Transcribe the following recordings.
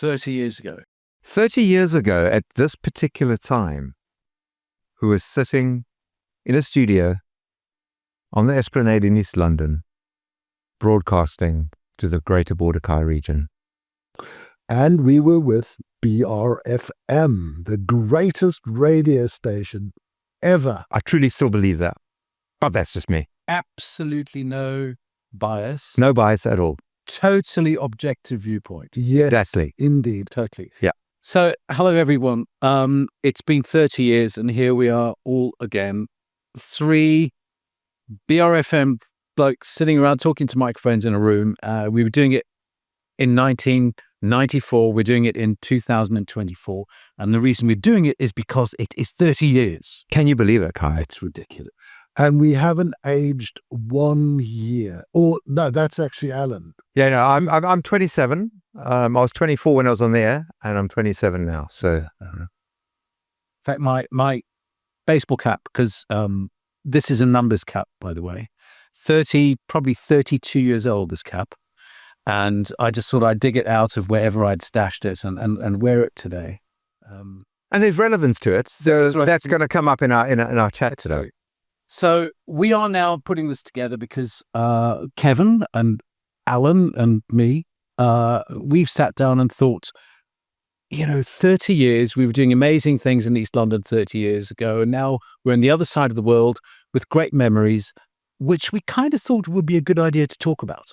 30 years ago. 30 years ago, at this particular time, who was sitting in a studio on the Esplanade in East London, broadcasting to the Greater Bordekai region. And we were with BRFM, the greatest radio station ever. I truly still believe that. But that's just me. Absolutely no bias. No bias at all. Totally objective viewpoint. Yes, Exactly. indeed. Totally. Yeah. So, hello everyone. It's been 30 years and here we are all again. 3 BRFM blokes sitting around talking to microphones in a room. We were doing it in 1994. We're doing it in 2024. And the reason we're doing it is because it is 30 years. Can you believe it, Kai? It's ridiculous. And we haven't aged 1 year. Or no, that's actually Alan. Yeah, no, I'm 27. I was 24 when I was on there, and I'm 27 now. So, In fact, my baseball cap, because this is a numbers cap, by the way, probably 32 years old, this cap. And I just thought I'd dig it out of wherever I'd stashed it and wear it today. and there's relevance to it. So That's right. that's going to come up in our chat today. So we are now putting this together because Kevin and Alan and me, we've sat down and thought, 30 years, we were doing amazing things in East London 30 years ago, and now we're on the other side of the world with great memories, which we kind of thought would be a good idea to talk about.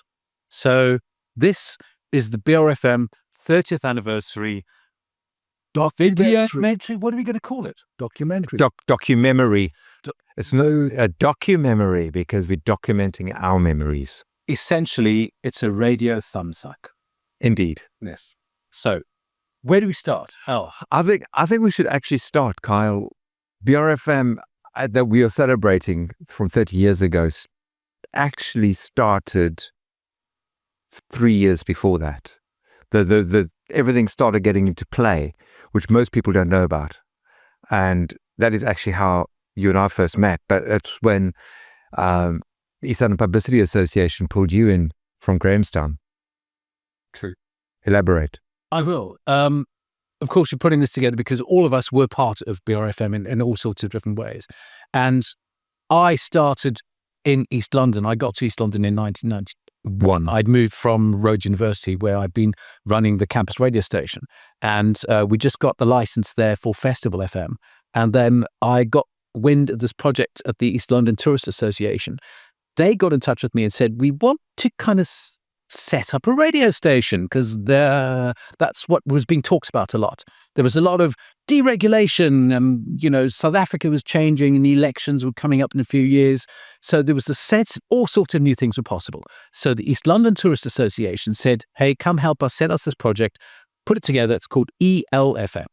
So this is the BRFM 30th anniversary documentary. What are we going to call it? Documentary. Documemory. It's no a documemory because we're documenting our memories. Essentially, it's a radio thumbsuck. Indeed. Yes. So, where do we start? Oh, I think we should actually start, Kyle. BRFM that we are celebrating from 30 years ago actually started 3 years before that. The everything started getting into play, which most people don't know about, and that is actually how you and I first met. But it's when East London Publicity Association pulled you in from Grahamstown. True. Elaborate. I will. Of course, you're putting this together because all of us were part of BRFM in all sorts of different ways. And I started in East London. I got to East London in 1991. I'd moved from Rhodes University where I'd been running the campus radio station. And we just got the license there for Festival FM. And then I got wind of this project at the East London Tourist Association. They got in touch with me and said, we want to kind of set up a radio station because that's what was being talked about a lot. There was a lot of deregulation and, South Africa was changing and the elections were coming up in a few years. So there was a sense all sorts of new things were possible. So the East London Tourist Association said, hey, come help us set us this project, put it together. It's called ELFM,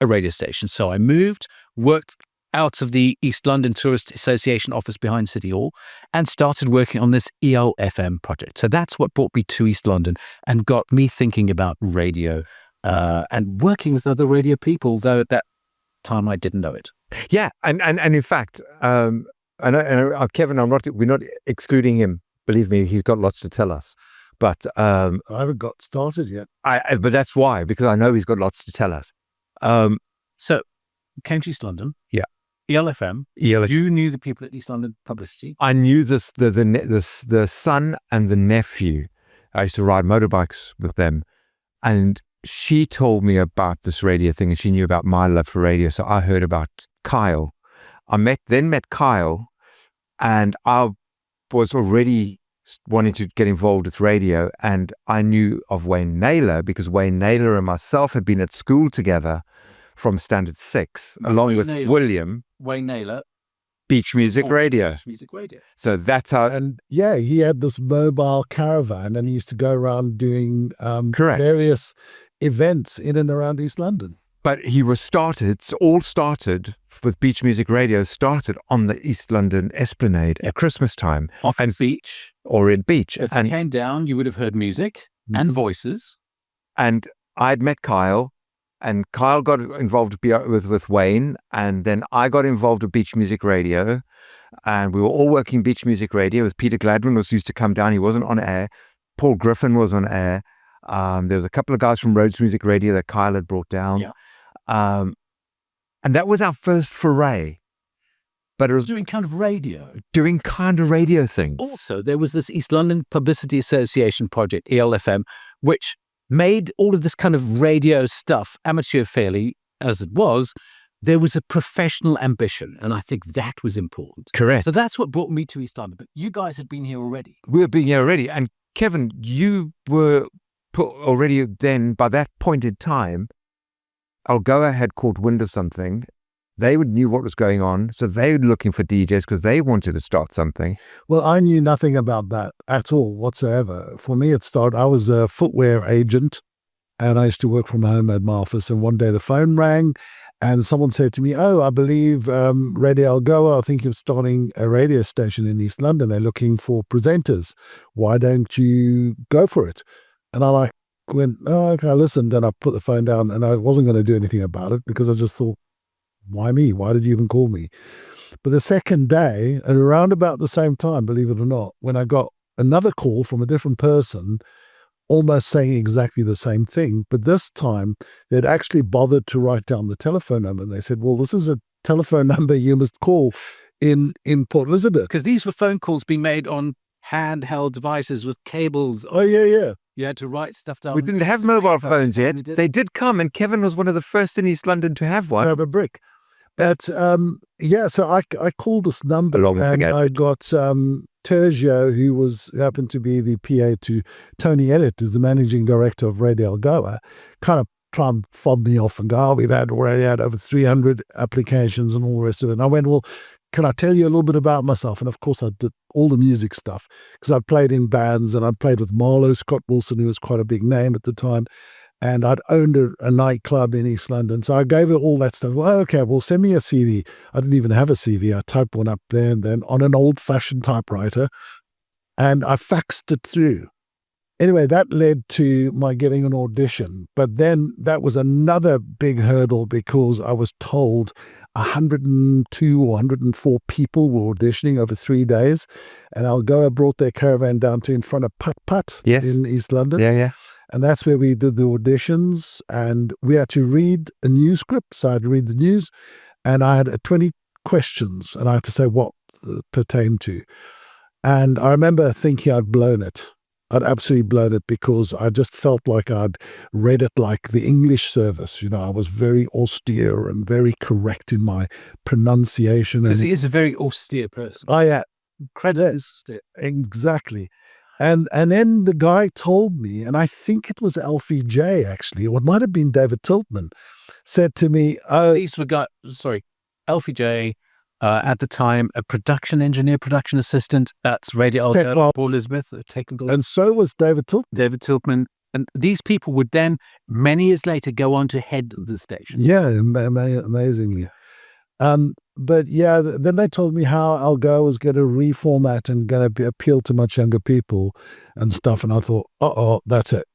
a radio station. So I moved, worked out of the East London Tourist Association office behind City Hall and started working on this ELFM project. So that's what brought me to East London and got me thinking about radio and working with other radio people, though at that time I didn't know it. Yeah, and in fact, Kevin, we're not excluding him. Believe me, he's got lots to tell us. But I haven't got started yet. But that's why, because I know he's got lots to tell us. So came to East London. Yeah. ELFM. You knew the people at East London Publicity. I knew the son and the nephew. I used to ride motorbikes with them, and she told me about this radio thing, and she knew about my love for radio. So I heard about Kyle. I met Kyle, and I was already wanting to get involved with radio, and I knew of Wayne Naylor because Wayne Naylor and myself had been at school together from Standard 6, along with William. Wayne Naylor. Beach Music Radio. Beach Music Radio. So that's how... And yeah, he had this mobile caravan and he used to go around doing various events in and around East London. But he was all started with Beach Music Radio, started on the East London Esplanade at Christmas time. Often beach. Or in beach. If you came down, you would have heard music and voices. And I'd met Kyle. And Kyle got involved with Wayne, and then I got involved with Beach Music Radio, and we were all working Beach Music Radio. With Peter Gladwin used to come down. He wasn't on air. Paul Griffin was on air. There was a couple of guys from Rhodes Music Radio that Kyle had brought down. Yeah. And that was our first foray. But it was doing kind of radio. Doing kind of radio things. Also, there was this East London Publicity Association project, ELFM, which made all of this kind of radio stuff, amateur fairly as it was. There was a professional ambition, and I think that was important. Correct. So that's what brought me to East London. But you guys had been here already. We were being here already. And Kevin, you were put already then, by that point in time, Algoa had caught wind of something. They knew what was going on, so they were looking for DJs because they wanted to start something. Well, I knew nothing about that at all whatsoever. For me, I was a footwear agent, and I used to work from home at my office. And one day the phone rang, and someone said to me, "Oh, I believe Radio Algoa, I think you're starting a radio station in East London. They're looking for presenters. Why don't you go for it?" And I went, "Oh, okay." I listened, and I put the phone down, and I wasn't going to do anything about it because I just thought, why me? Why did you even call me? But the second day, and around about the same time, believe it or not, when I got another call from a different person, almost saying exactly the same thing, but this time they'd actually bothered to write down the telephone number. And they said, "Well, this is a telephone number you must call in Port Elizabeth." Because these were phone calls being made on handheld devices with cables. Oh, yeah. You had to write stuff down. We didn't have mobile phones yet. They did come, and Kevin was one of the first in East London to have one. Have a brick. But so I called this number, and I got Tergio, who happened to be the PA to Tony Elliott, who's the managing director of Radio Algoa, kind of try and fob me off and go, "Oh, we've already had over 300 applications and all the rest of it." And I went, "Well, can I tell you a little bit about myself?" And of course I did all the music stuff because I'd played in bands, and I'd played with Marlowe Scott Wilson, who was quite a big name at the time. And I'd owned a nightclub in East London. So I gave her all that stuff. "Well, okay, well, send me a CV." I didn't even have a CV. I typed one up there and then on an old-fashioned typewriter, and I faxed it through. Anyway, that led to my getting an audition. But then that was another big hurdle because I was told 102 or 104 people were auditioning over 3 days. And Algoa brought their caravan down to in front of Put Put in East London. Yeah. And that's where we did the auditions, and we had to read a news script. So I had to read the news, and I had 20 questions, and I had to say what it pertained to. And I remember thinking I'd blown it. I'd absolutely blown it because I just felt like I'd read it like the English service. You know, I was very austere and very correct in my pronunciation. Because he is a very austere person. I am. Credit. Exactly. And then the guy told me, and I think it was Alfie J actually, or it might have been David Tiltman, said to me, these were Alfie J, at the time, a production engineer, production assistant at Radio Algoa, Port Elizabeth, technical. And so was David Tiltman. David Tiltman. And these people would then, many years later, go on to head the station. Yeah, amazingly. But yeah, then they told me how Algoa was going to reformat and going to appeal to much younger people and stuff. And I thought, that's it.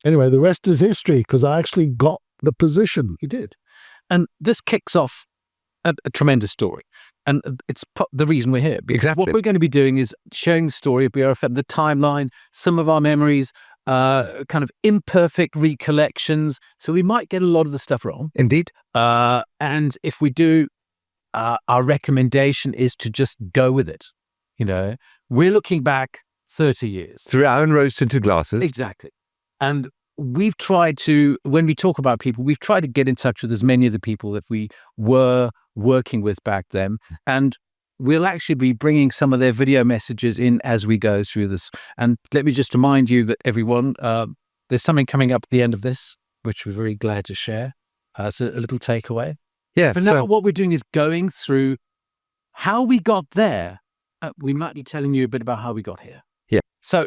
Anyway, the rest is history because I actually got the position. You did. And this kicks off a tremendous story. And it's the reason we're here. Exactly. What we're going to be doing is sharing the story of BRFM, the timeline, some of our memories, kind of imperfect recollections. So we might get a lot of the stuff wrong. Indeed. And if we do, our recommendation is to just go with it. You know, we're looking back 30 years. Through our own rose-tinted glasses. Exactly. And we've tried to, when we talk about people, we've tried to get in touch with as many of the people that we were working with back then. And we'll actually be bringing some of their video messages in as we go through this. And let me just remind you that everyone, there's something coming up at the end of this, which we're very glad to share. So a little takeaway. Yeah. But now what we're doing is going through how we got there. We might be telling you a bit about how we got here. Yeah. So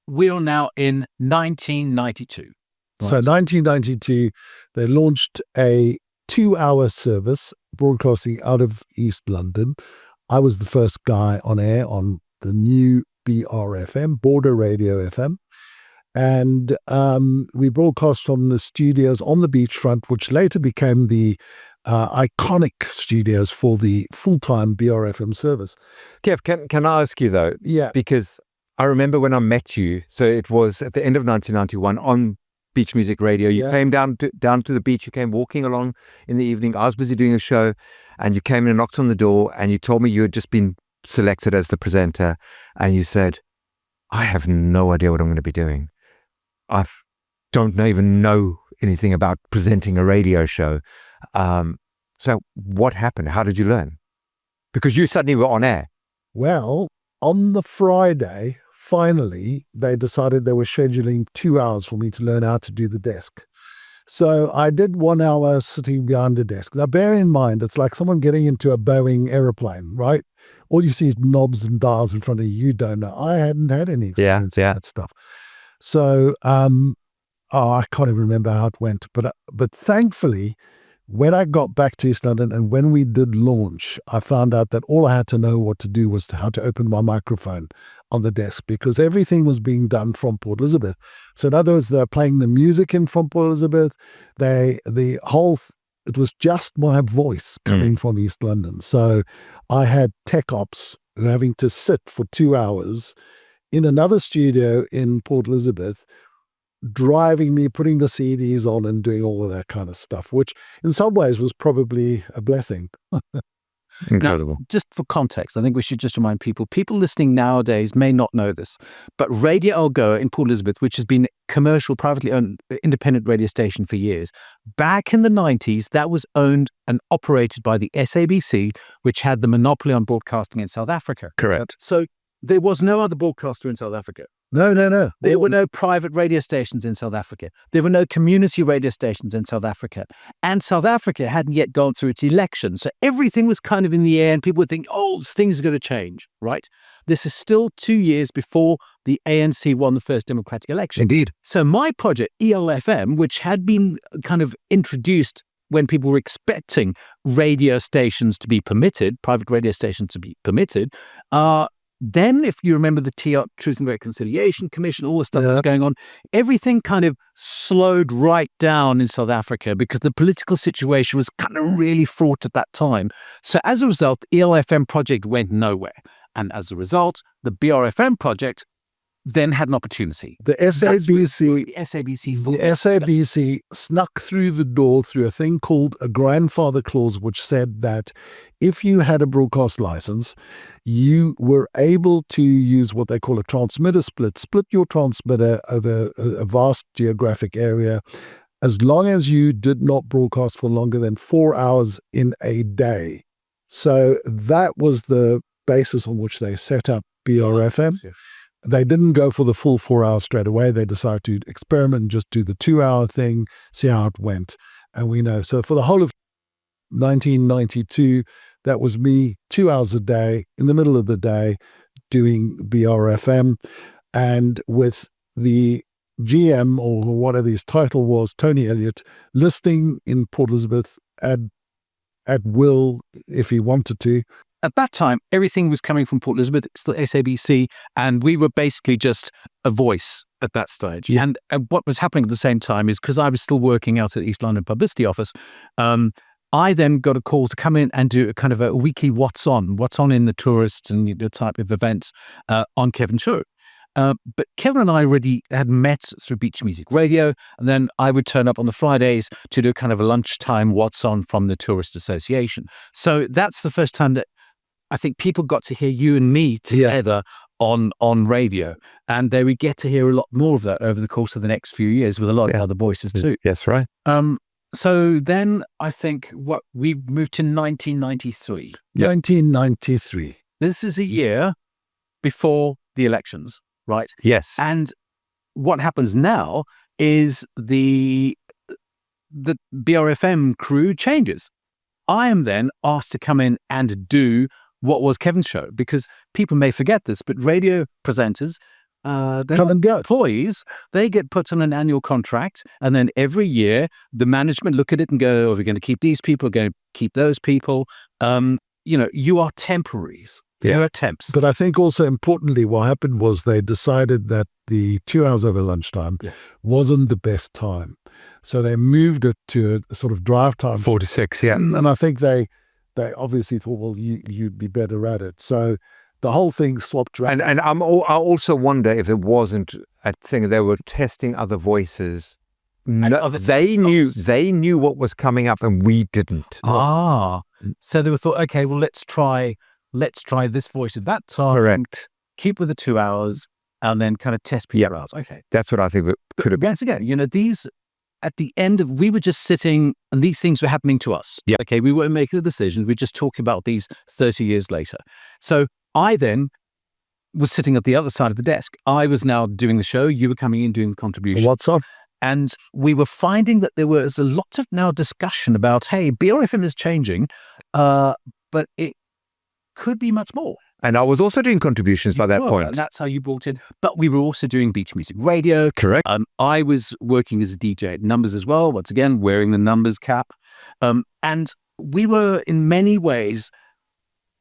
we are now in 1992. Right? So 1992, they launched a 2-hour service broadcasting out of East London. I was the first guy on air on the new BRFM, Border Radio FM. And we broadcast from the studios on the beachfront, which later became the iconic studios for the full-time BRFM service. Kev, can I ask you though? Yeah. Because I remember when I met you, so it was at the end of 1991 on Beach Music Radio. You came down to the beach. You came walking along in the evening. I was busy doing a show, and you came in and knocked on the door, and you told me you had just been selected as the presenter, and you said, I have no idea what I'm going to be doing. I don't even know anything about presenting a radio show. So what happened? How did you learn? Because you suddenly were on air. Well, on the Friday, finally, they decided they were scheduling 2 hours for me to learn how to do the desk. So I did 1 hour sitting behind the desk. Now, bear in mind, it's like someone getting into a Boeing airplane, right? All you see is knobs and dials in front of you. You don't know. I hadn't had any experience with that stuff. So, I can't even remember how it went. But thankfully, when I got back to East London and when we did launch, I found out that all I had to know what to do was how to open my microphone on the desk, because everything was being done from Port Elizabeth. So in other words, they're playing the music in from Port Elizabeth. It was just my voice coming from East London. So I had tech ops having to sit for 2 hours in another studio in Port Elizabeth, driving me, putting the CDs on and doing all of that kind of stuff, which in some ways was probably a blessing. Incredible. Now, just for context, I think we should just remind people listening nowadays may not know this, but Radio Algoa in Port Elizabeth, which has been commercial, privately owned, independent radio station for years, back in the 90s, that was owned and operated by the SABC, which had the monopoly on broadcasting in South Africa. Correct. So there was no other broadcaster in South Africa. No. There were no private radio stations in South Africa. There were no community radio stations in South Africa. And South Africa hadn't yet gone through its election. So everything was kind of in the air and people would think, things are going to change, right? This is still 2 years before the ANC won the first democratic election. Indeed. So my project, ELFM, which had been kind of introduced when people were expecting radio stations to be permitted, private radio stations to be permitted, then, if you remember the Truth and Reconciliation Commission, all the stuff that's going on, everything kind of slowed right down in South Africa because the political situation was kind of really fraught at that time. So as a result, the ELFM project went nowhere. And as a result, the BRFM project then had an opportunity. The SABC snuck through the door through a thing called a grandfather clause, which said that if you had a broadcast license, you were able to use what they call a transmitter split your transmitter over a vast geographic area, as long as you did not broadcast for longer than 4 hours in a day. So that was the basis on which they set up BRFM. They didn't go for the full 4 hours straight away. They decided to experiment and just do the 2 hour thing, see how it went. And we know. So for the whole of 1992, that was me 2 hours a day in the middle of the day doing BRFM. And with the GM or whatever his title was, Tony Elliott, listing in Port Elizabeth at will if he wanted to. At that time, everything was coming from Port Elizabeth, still SABC, and we were basically just a voice at that stage. Yeah. And what was happening at the same time is because I was still working out at the East London Publicity Office, I then got a call to come in and do a kind of a weekly what's on in the tourists and the type of events on Kevin's show. But Kevin and I already had met through Beach Music Radio, and then I would turn up on the Fridays to do kind of a lunchtime what's on from the Tourist Association. So that's the first time that I think people got to hear you and me together on radio, and they would get to hear a lot more of that over the course of the next few years with a lot of other voices too. Yes, right. So then I think we moved to 1993. 1993. This is a year before the elections, right? Yes. And what happens now is the BRFM crew changes. I am then asked to come in and do what was Kevin's show, because people may forget this, but radio presenters, come and go. Employees, they get put on an annual contract, and then every year the management look at it and go, we're going to keep these people, we're going to keep those people. You are temporaries. Yeah. You're temps. But I think also importantly, what happened was they decided that the 2 hours over lunchtime wasn't the best time. So they moved it to a sort of drive time. 4 to 6, yeah. And I think they obviously thought, well, you'd be better at it. So the whole thing swapped around. And I also wonder if it wasn't a thing they were testing other voices. No, they knew what was coming up, and we didn't. So they were thought, okay, well, let's try this voice at that time. Correct. Keep with the 2 hours, and then kind of test people out. Okay, that's what I think it could have been. Once again, these at the end of, we were just sitting, and these things were happening to us. Yeah. Okay, we weren't making the decisions. We're just talking about these 30 years later. So I then was sitting at the other side of the desk. I was now doing the show. You were coming in doing the contribution. What's up? And we were finding that there was a lot of now discussion about, hey, BRFM is changing, but it could be much more. And I was also doing contributions by that point. And that's how you brought in. But we were also doing Beach Music Radio. Correct. I was working as a DJ at Numbers as well, once again, wearing the Numbers cap. And we were, in many ways,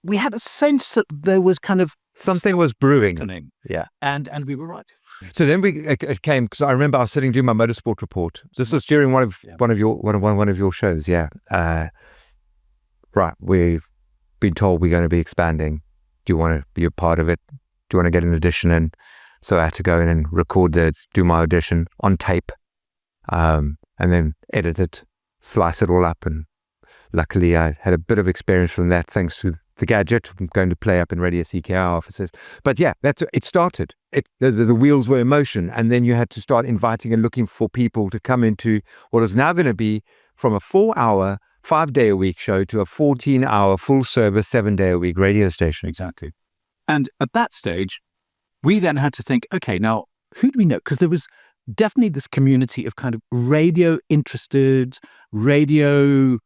we had a sense that there was kind of something was brewing. Happening. Yeah. And we were right. So then it came, because I remember I was sitting doing my motorsport report. This was during one of your shows. Yeah. Right. We've been told we're going to be expanding. Do you want to be a part of it? Do you want to get an audition in? So I had to go in and do my audition on tape, and then edit it, slice it all up. And luckily I had a bit of experience from that, thanks to the gadget. I'm going to play up in Radio CKR offices. But yeah, it started. The wheels were in motion. And then you had to start inviting and looking for people to come into what is now going to be from a 4-hour, 5-day-a-week show to a 14-hour, full-service, 7-day-a-week radio station. Exactly. And at that stage, we then had to think, okay, now, who do we know? Because there was definitely this community of kind of radio-interested, radio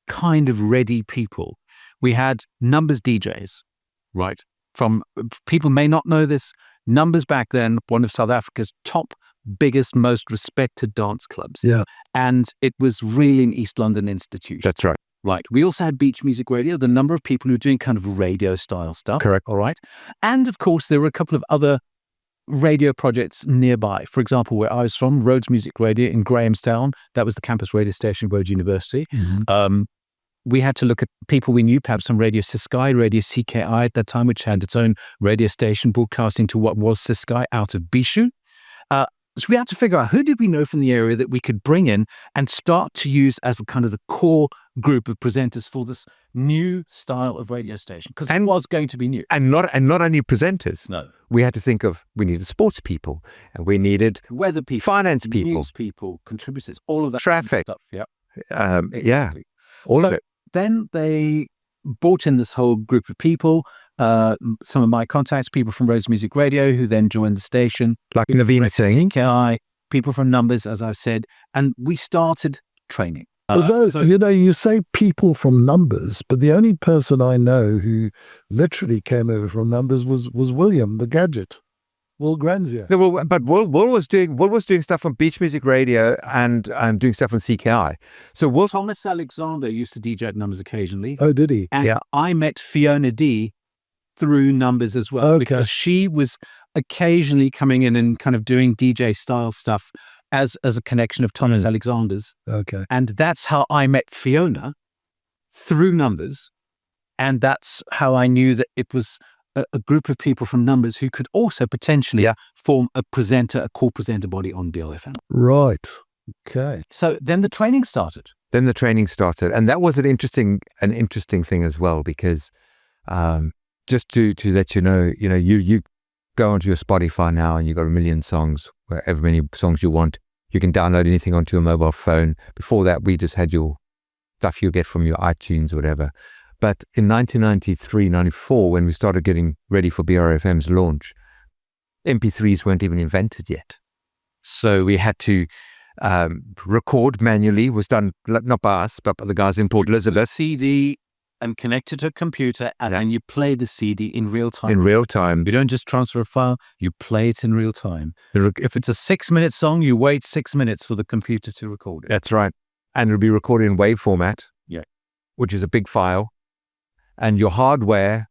kind of ready people. We had Numbers DJs, right? From people may not know this, Numbers back then, one of South Africa's top, biggest, most respected dance clubs. Yeah. And it was really an East London institution. That's right. Right. We also had Beach Music Radio, the number of people who were doing kind of radio style stuff. Correct. All right. And of course, there were a couple of other radio projects nearby. For example, where I was from, Rhodes Music Radio in Grahamstown. That was the campus radio station of Rhodes University. Mm-hmm. We had to look at people we knew, perhaps on Radio Siskai, Radio CKI at that time, which had its own radio station broadcasting to what was Siskai out of Bishu. So we had to figure out who did we know from the area that we could bring in and start to use as kind of the core group of presenters for this new style of radio station, because it was going to be new. And not only presenters. No. We had to think of, we needed sports people, and we needed weather people, finance people, news people, contributors, all of that traffic stuff. Yeah. Exactly. Yeah. All of it. Then they brought in this whole group of people, some of my contacts, people from Rhodes Music Radio, who then joined the station. Like Naveen Singh. People from Numbers, as I've said. And we started training. You say people from Numbers, but the only person I know who literally came over from Numbers was William, the gadget. Will Granzier. No, well, but Will was doing stuff on Beach Music Radio and doing stuff on CKI. So Thomas Alexander used to DJ at Numbers occasionally. Oh, did he? And I met Fiona D through Numbers as well, because she was occasionally coming in and kind of doing DJ style stuff as a connection of Thomas Alexander's. Okay. And that's how I met Fiona, through Numbers, and that's how I knew that it was a group of people from Numbers who could also potentially form a core presenter body on BRFM. Right. Okay. So then the training started. And that was an interesting thing as well, because just to let you know, you go onto your Spotify now and you've got 1 million songs, wherever many songs you want. You can download anything onto your mobile phone. Before that, we just had your stuff you get from your iTunes or whatever. But in 1993, 94, when we started getting ready for BRFM's launch, MP3s weren't even invented yet. So we had to record manually. It was done not by us, but by the guys in Port Elizabeth. CD and connect it to a computer, and then you play the CD in real time. In real time. You don't just transfer a file, you play it in real time. If it's a 6-minute song, you wait 6 minutes for the computer to record it. That's right. And it'll be recorded in WAV format, which is a big file. And your hardware,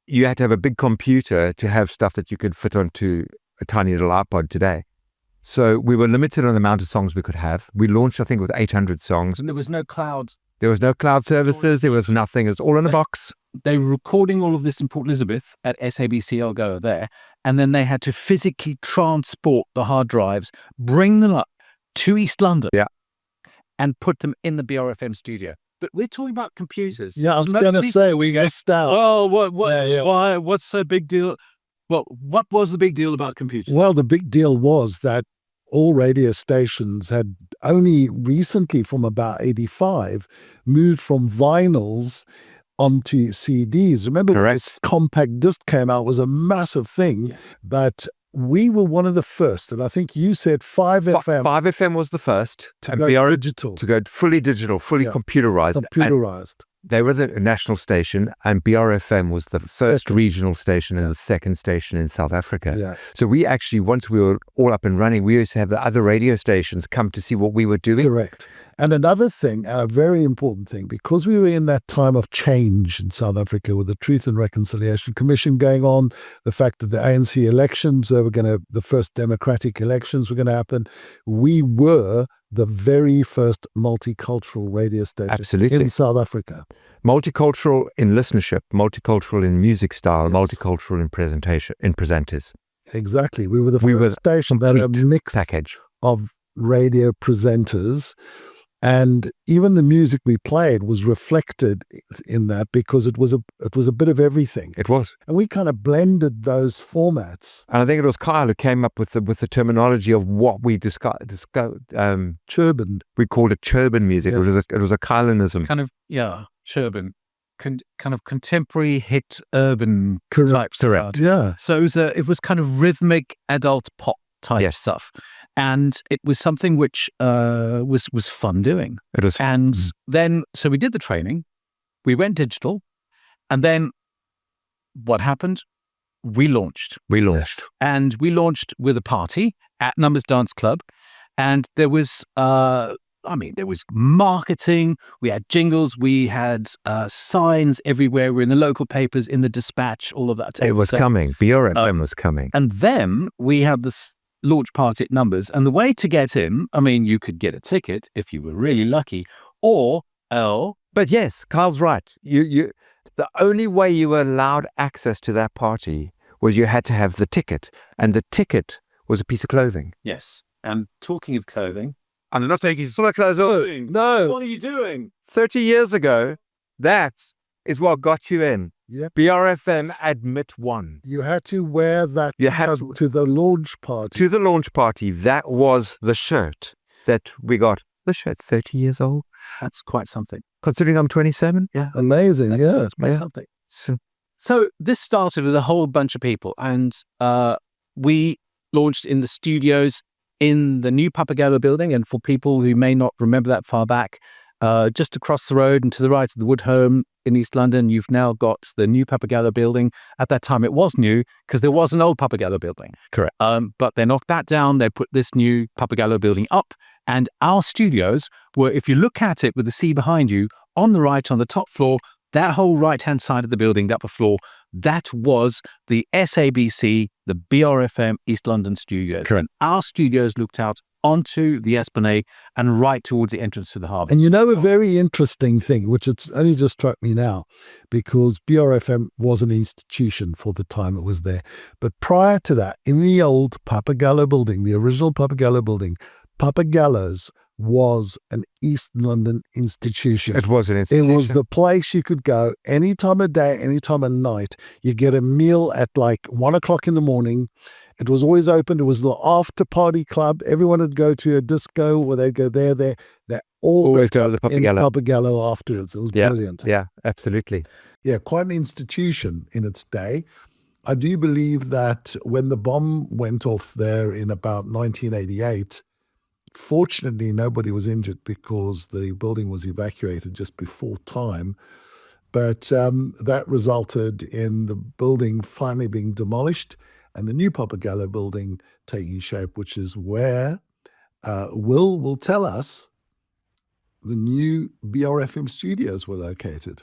you had to have a big computer to have stuff that you could fit onto a tiny little iPod today. So we were limited on the amount of songs we could have. We launched, I think, with 800 songs. And there was no cloud. There was no cloud services. There was nothing. It was all in a box. they were recording all of this in Port Elizabeth at SABC Algoa there, and then they had to physically transport the hard drives, bring them up to East London, and put them in the BRFM studio. But we're talking about computers. Yeah, I was going to say we missed out. Oh, why? What's so big deal? Well, what was the big deal about computers? Well, the big deal was that all radio stations had only recently, from about 85, moved from vinyls onto CDs. Remember, this compact disc came out, was a massive thing, but we were one of the first, and I think you said 5FM. 5FM was the first to go digital. To go fully digital, fully computerized. Computerized. They were the national station, and BRFM was the first regional station and the second station in South Africa. Yeah. So we actually, once we were all up and running, we used to have the other radio stations come to see what we were doing. Correct. And another thing, a very important thing, because we were in that time of change in South Africa with the Truth and Reconciliation Commission going on, the fact that the ANC elections the first democratic elections were going to happen, we were the very first multicultural radio station in South Africa. Multicultural in listenership, multicultural in music style, multicultural in presentation, in presenters. Exactly. We were the first station that had a mixed package of radio presenters. And even the music we played was reflected in that, because it was a bit of everything. It was. And we kind of blended those formats. And I think it was Kyle who came up with the terminology of what we discussed. Churban. We called it churban music. Yeah. It was a Kylanism. Kind of, churban. Kind of contemporary hit urban type Correct. Yeah. So it was kind of rhythmic adult pop type stuff. And it was something which was fun doing. It was. And then, so we did the training, we went digital, and then what happened? We launched. And we launched with a party at Numbers Dance Club. And there was, there was marketing, we had jingles, we had signs everywhere. We're in the local papers, in the Dispatch, all of that. It was coming. BRFM was coming. And then we had this launch party at Numbers, and the way to get in, you could get a ticket if you were really lucky, But yes, Kyle's right. You the only way you were allowed access to that party was you had to have the ticket, and the ticket was a piece of clothing. Yes. And talking of clothing, I'm not taking some clothes off. No. What are you doing? 30 years ago, that is what got you in. Yep. BRFM Admit 1. You had to wear that to the launch party. To the launch party. That was the shirt that we got. The shirt, 30 years old. That's quite something. Considering I'm 27. Yeah. Amazing. That's quite something. So this started with a whole bunch of people, and we launched in the studios in the new Papagalo building. And for people who may not remember that far back, just across the road and to the right of the Wood Home in East London, you've now got the new Papagalo building. At that time, it was new because there was an old Papagalo building. Correct. But they knocked that down. They put this new Papagalo building up. And our studios were, if you look at it with the sea behind you, on the right, on the top floor, that whole right-hand side of the building, the upper floor, that was the SABC, the BRFM East London studios. Correct. And our studios looked out onto the Esplanade and right towards the entrance to the harbour. And a very interesting thing, which it's only just struck me now, because BRFM was an institution for the time it was there. But prior to that, in the old Papagalo building, the original Papagalo building, Papagalo's was an East London institution. It was an institution. It was the place you could go any time of day, any time of night. You get a meal at like 1 o'clock in the morning. It was always open. It was the after party club. Everyone would go to a disco or they'd go there. They're always go to the Papagalo. In Papagalo afterwards. It was brilliant. Yeah, absolutely. Yeah, quite an institution in its day. I do believe that when the bomb went off there in about 1988, fortunately, nobody was injured because the building was evacuated just before time. But that resulted in the building finally being demolished and the new Papagalo building taking shape, which is where Will tell us the new BRFM studios were located.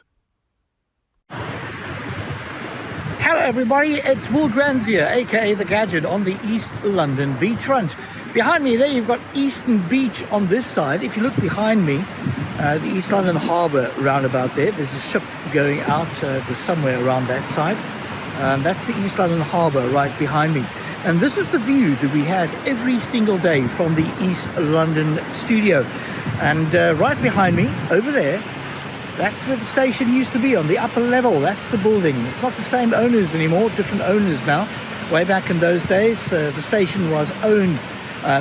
Hello everybody, it's Will Granz here, aka The Gadget, on the East London beachfront. Behind me there you've got Eastern Beach on this side. If you look behind me, the East London Harbour roundabout there's a ship going out somewhere around that side. That's the East London Harbour right behind me. And this is the view that we had every single day from the East London studio. And right behind me, over there, that's where the station used to be, on the upper level. That's the building. It's not the same owners anymore, different owners now. Way back in those days, the station was owned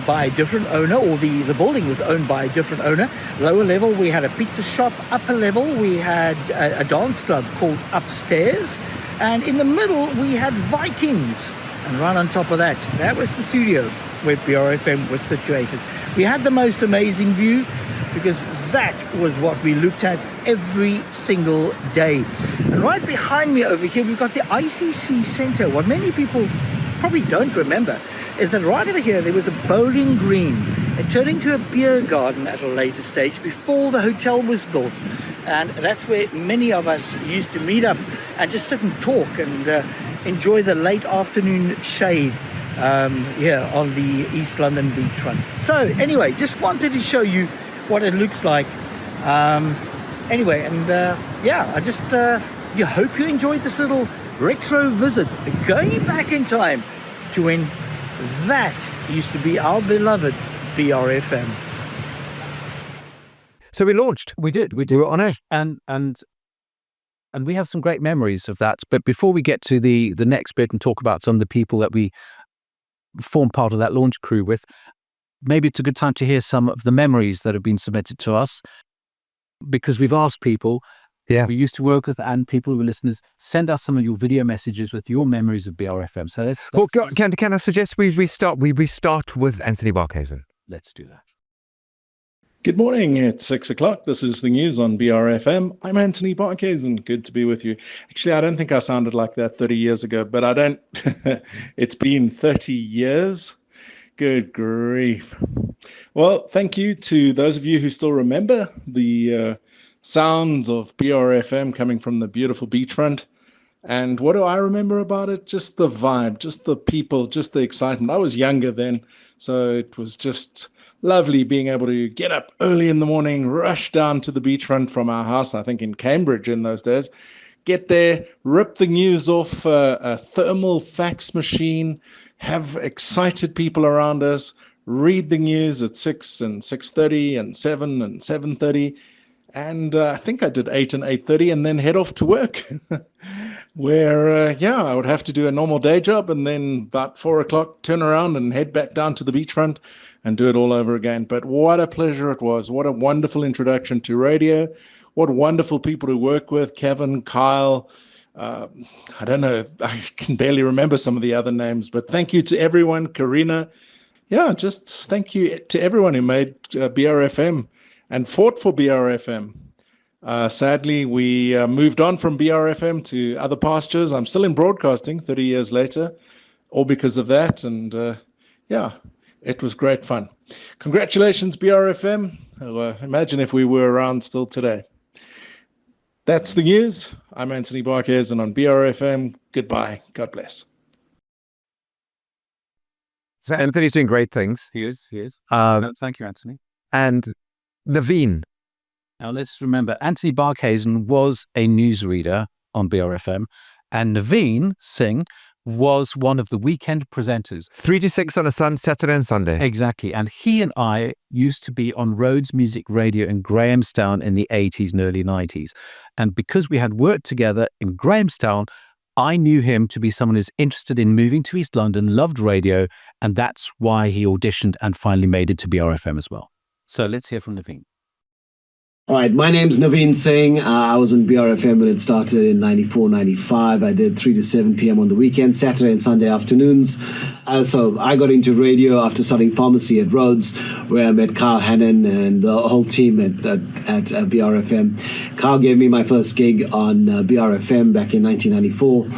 by a different owner, or the building was owned by a different owner. Lower level, we had a pizza shop. Upper level, we had a dance club called Upstairs. And in the middle, we had Vikings. And right on top of that, that was the studio where BRFM was situated. We had the most amazing view, because that was what we looked at every single day. And right behind me over here, we've got the ICC Centre. What many people probably don't remember is that right over here, there was a bowling green. It turned into a beer garden at a later stage before the hotel was built. And that's where many of us used to meet up and just sit and talk and enjoy the late afternoon shade here on the East London beachfront. So anyway, just wanted to show you what it looks like. Anyway, and yeah, I just hope you enjoyed this little retro visit, going back in time to when that used to be our beloved BRFM. So we launched. We did. We were on air. And we have some great memories of that. But before we get to the next bit and talk about some of the people that we formed part of that launch crew with, maybe it's a good time to hear some of the memories that have been submitted to us, because we've asked people we used to work with and people who are listeners, send us some of your video messages with your memories of BRFM. So can I suggest we start with Anthony Barkhuizen? Let's do that. Good morning. It's 6 o'clock. This is the news on BRFM. I'm Anthony Barkhuizen. Good to be with you. Actually, I don't think I sounded like that 30 years ago, but I don't. It's been 30 years. Good grief. Well, thank you to those of you who still remember the sounds of BRFM coming from the beautiful beachfront. And what do I remember about it? Just the vibe, just the people, just the excitement. I was younger then, so it was just lovely being able to get up early in the morning, rush down to the beachfront from our house, I think in Cambridge in those days, get there, rip the news off a thermal fax machine, have excited people around us, read the news at 6 and 6:30 and 7 and 7:30. And I think I did 8 and 8:30 and then head off to work where, I would have to do a normal day job and then about 4 o'clock turn around and head back down to the beachfront and do it all over again. But what a pleasure it was. What a wonderful introduction to radio. What wonderful people to work with. Kevin, Kyle, I don't know, I can barely remember some of the other names, but thank you to everyone. Karina. Yeah, just thank you to everyone who made BRFM and fought for BRFM. Sadly, we moved on from BRFM to other pastures. I'm still in broadcasting 30 years later, all because of that. And it was great fun. Congratulations, BRFM. Imagine if we were around still today. That's the news. I'm Anthony Barkhuizen on BRFM. Goodbye. God bless. So Anthony's doing great things. He is. Thank you, Anthony. And Naveen. Now let's remember, Anthony Barkhuizen was a newsreader on BRFM, and Naveen Singh was one of the weekend presenters. 3 to 6 on a Saturday and Sunday. Exactly. And he and I used to be on Rhodes Music Radio in Grahamstown in the 80s and early 90s. And because we had worked together in Grahamstown, I knew him to be someone who's interested in moving to East London, loved radio, and that's why he auditioned and finally made it to BRFM as well. So let's hear from Naveen. All right, my name's Naveen Singh. I was in BRFM when it started in 94, 95. I did 3 to 7 p.m. on the weekend, Saturday and Sunday afternoons. So I got into radio after studying pharmacy at Rhodes, where I met Carl Hannon and the whole team at BRFM. Carl gave me my first gig on BRFM back in 1994.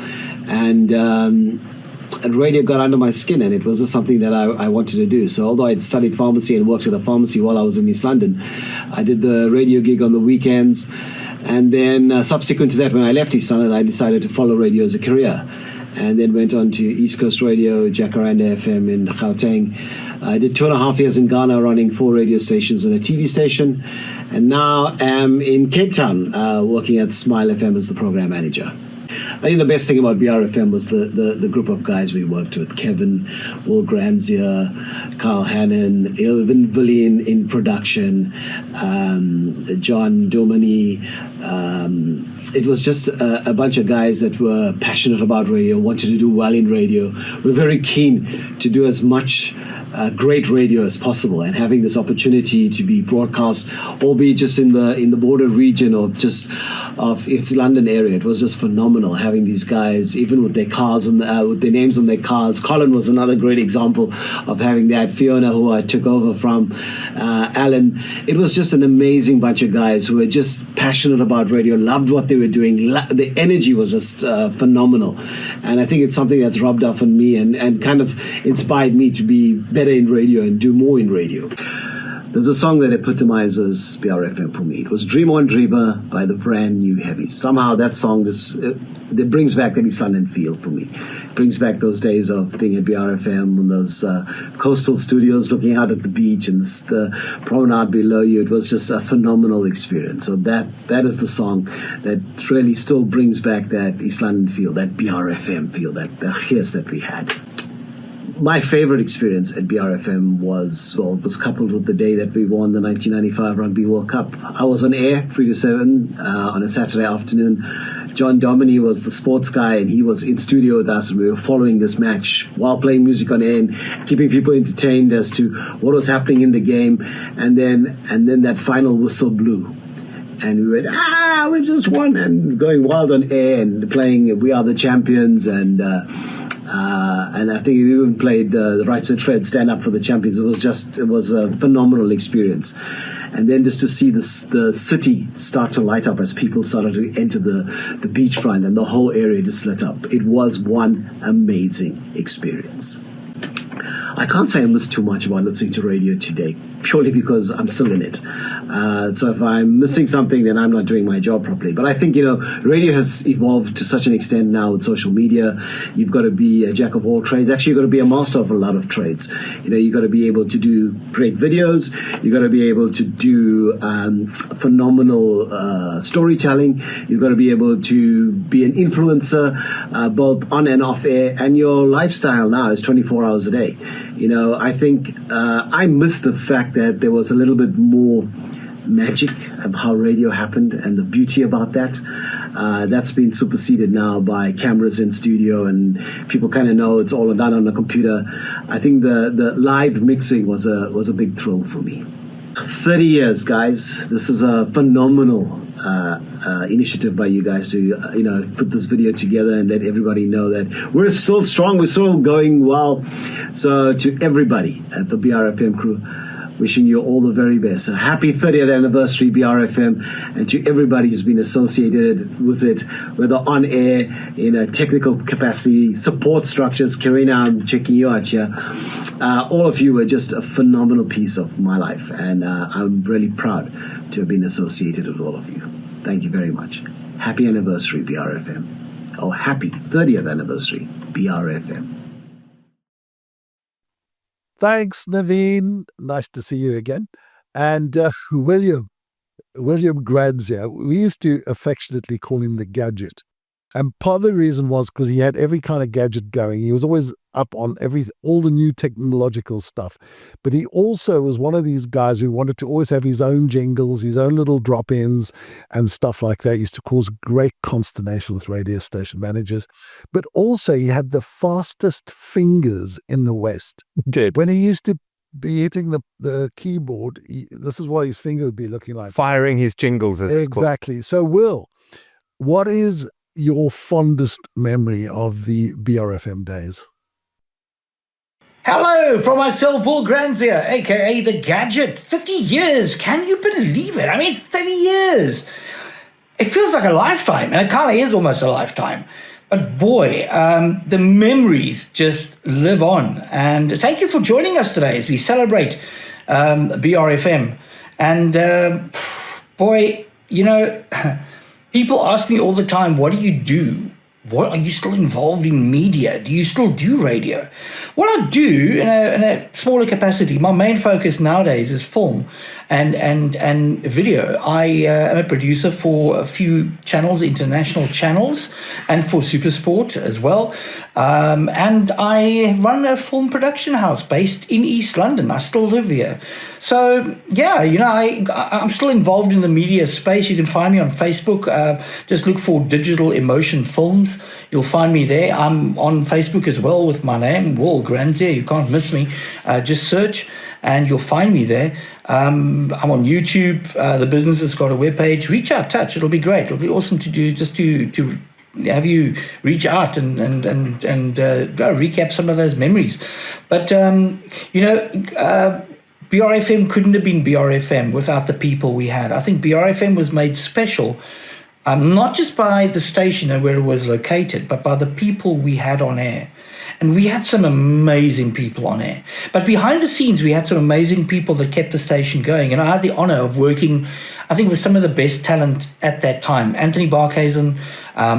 And radio got under my skin, and it was just something that I wanted to do. So although I'd studied pharmacy and worked at a pharmacy while I was in East London, I did the radio gig on the weekends. And then subsequent to that, when I left East London, I decided to follow radio as a career. And then went on to East Coast Radio, Jacaranda FM in Gauteng. I did 2.5 years in Ghana running 4 radio stations and a TV station. And now am in Cape Town working at Smile FM as the program manager. I think the best thing about BRFM was the group of guys we worked with. Kevin, Will Granzier, Carl Hannon, Elvin Villian in production, John Domini. It was just a bunch of guys that were passionate about radio, wanted to do well in radio. We're very keen to do as much great radio as possible, and having this opportunity to be broadcast, albeit just in the border region or just of its London area, it was just phenomenal having these guys, even with their cars and with their names on their cars. Colin was another great example of having that. Fiona, who I took over from, Alan. It was just an amazing bunch of guys who were just passionate about radio, loved what they were doing. The energy was just phenomenal, and I think it's something that's rubbed off on me and kind of inspired me to be better in radio and do more in radio. There's a song that epitomizes BRFM for me. It was Dream On Dreamer by the Brand New Heavies. Somehow that song just it brings back that East London feel for me. It brings back those days of being at BRFM and those coastal studios, looking out at the beach and the promenade below you. It was just a phenomenal experience. So that is the song that really still brings back that East London feel, that BRFM feel, that the hiss that we had. My favorite experience at BRFM was coupled with the day that we won the 1995 Rugby World Cup. I was on air 3 to 7 on a Saturday afternoon. John Domini was the sports guy, and he was in studio with us, and we were following this match while playing music on air and keeping people entertained as to what was happening in the game. And then that final whistle blew. And we went, we've just won, and going wild on air and playing We Are the Champions, and I think we even played the Right Said Fred, Stand Up for the Champions. It was a phenomenal experience. And then just to see the city start to light up as people started to enter the beachfront, and the whole area just lit up. It was one amazing experience. I can't say I miss too much about listening to radio today, purely because I'm still in it. So if I'm missing something, then I'm not doing my job properly. But I think, radio has evolved to such an extent now with social media. You've got to be a jack of all trades. Actually, you've got to be a master of a lot of trades. You've got to be able to do great videos. You've got to be able to do phenomenal storytelling. You've got to be able to be an influencer, both on and off air. And your lifestyle now is 24 hours a day. I think I miss the fact that there was a little bit more magic of how radio happened and the beauty about that. That's been superseded now by cameras in studio, and people kind of know it's all done on a computer. I think the live mixing was a big thrill for me. 30 years, guys. This is a phenomenal initiative by you guys to put this video together and let everybody know that we're still strong, we're still going well. So to everybody at the BRFM crew, wishing you all the very best. A happy 30th anniversary, BRFM, and to everybody who's been associated with it, whether on air, in a technical capacity, support structures. Karina, I'm checking you out here. All of you were just a phenomenal piece of my life, and I'm really proud to have been associated with all of you. Thank you very much. Happy anniversary, BRFM. Oh, happy 30th anniversary, BRFM. Thanks, Naveen. Nice to see you again. And William Granzier, we used to affectionately call him the Gadget. And part of the reason was because he had every kind of gadget going. He was always up on all the new technological stuff. But he also was one of these guys who wanted to always have his own jingles, his own little drop-ins and stuff like that. He used to cause great consternation with radio station managers. But also he had the fastest fingers in the West. Did. When he used to be hitting the keyboard, this is what his finger would be looking like. Firing his jingles. Exactly. So, Will, what is your fondest memory of the BRFM days? Hello from myself, Will Granzier, aka The Gadget. 50 years, can you believe it? I mean, 30 years. It feels like a lifetime, and it kind of is almost a lifetime. But boy, the memories just live on. And thank you for joining us today as we celebrate BRFM. And boy, People ask me all the time, what do you do? What, are you still involved in media? Do you still do radio? Well, I do in a smaller capacity. My main focus nowadays is film and video. I am a producer for a few channels, international channels, and for Supersport as well. And I run a film production house based in East London. I still live here. So, yeah, I'm still involved in the media space. You can find me on Facebook. Just look for Digital Emotion Films. You'll find me there. I'm on Facebook as well with my name, Will Granzier. You can't miss me. Just search and you'll find me there. I'm on YouTube. The business has got a webpage. Reach out, touch. It'll be great. It'll be awesome to do, just to have you reach out and recap some of those memories. But, BRFM couldn't have been BRFM without the people we had. I think BRFM was made special, not just by the station and where it was located, but by the people we had on air. And we had some amazing people on air. But behind the scenes, we had some amazing people that kept the station going. And I had the honor of working, I think, with some of the best talent at that time. Anthony Barkhuizen,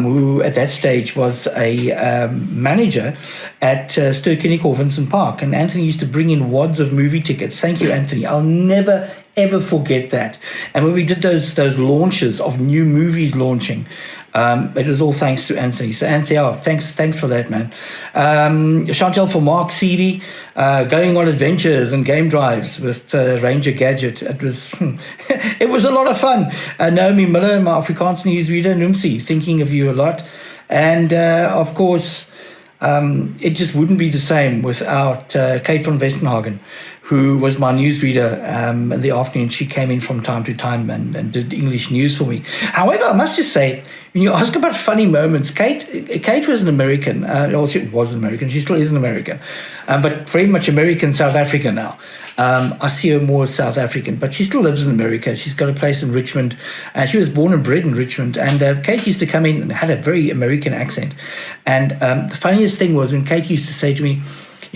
who at that stage was a manager at Ster-Kinekor Vincent Park. And Anthony used to bring in wads of movie tickets. Thank you, Anthony. I'll never, ever forget that. And when we did those launches of new movies launching, it was all thanks to Anthony. So Anthony, thanks for that, man. Chantel for Mark Seavey, going on adventures and game drives with Ranger Gadget. It was it was a lot of fun. Naomi Miller, my Afrikaans newsreader, Numsi, thinking of you a lot. And of course, it just wouldn't be the same without Kate van Westenhagen, who was my newsreader in the afternoon. She came in from time to time and did English news for me. However, I must just say, when you ask about funny moments, Kate was an American. Well, she was an American. She still is an American, but very much American South African now. I see her more as South African, but she still lives in America. She's got a place in Richmond. She was born and bred in Richmond. And Kate used to come in and had a very American accent. And the funniest thing was when Kate used to say to me,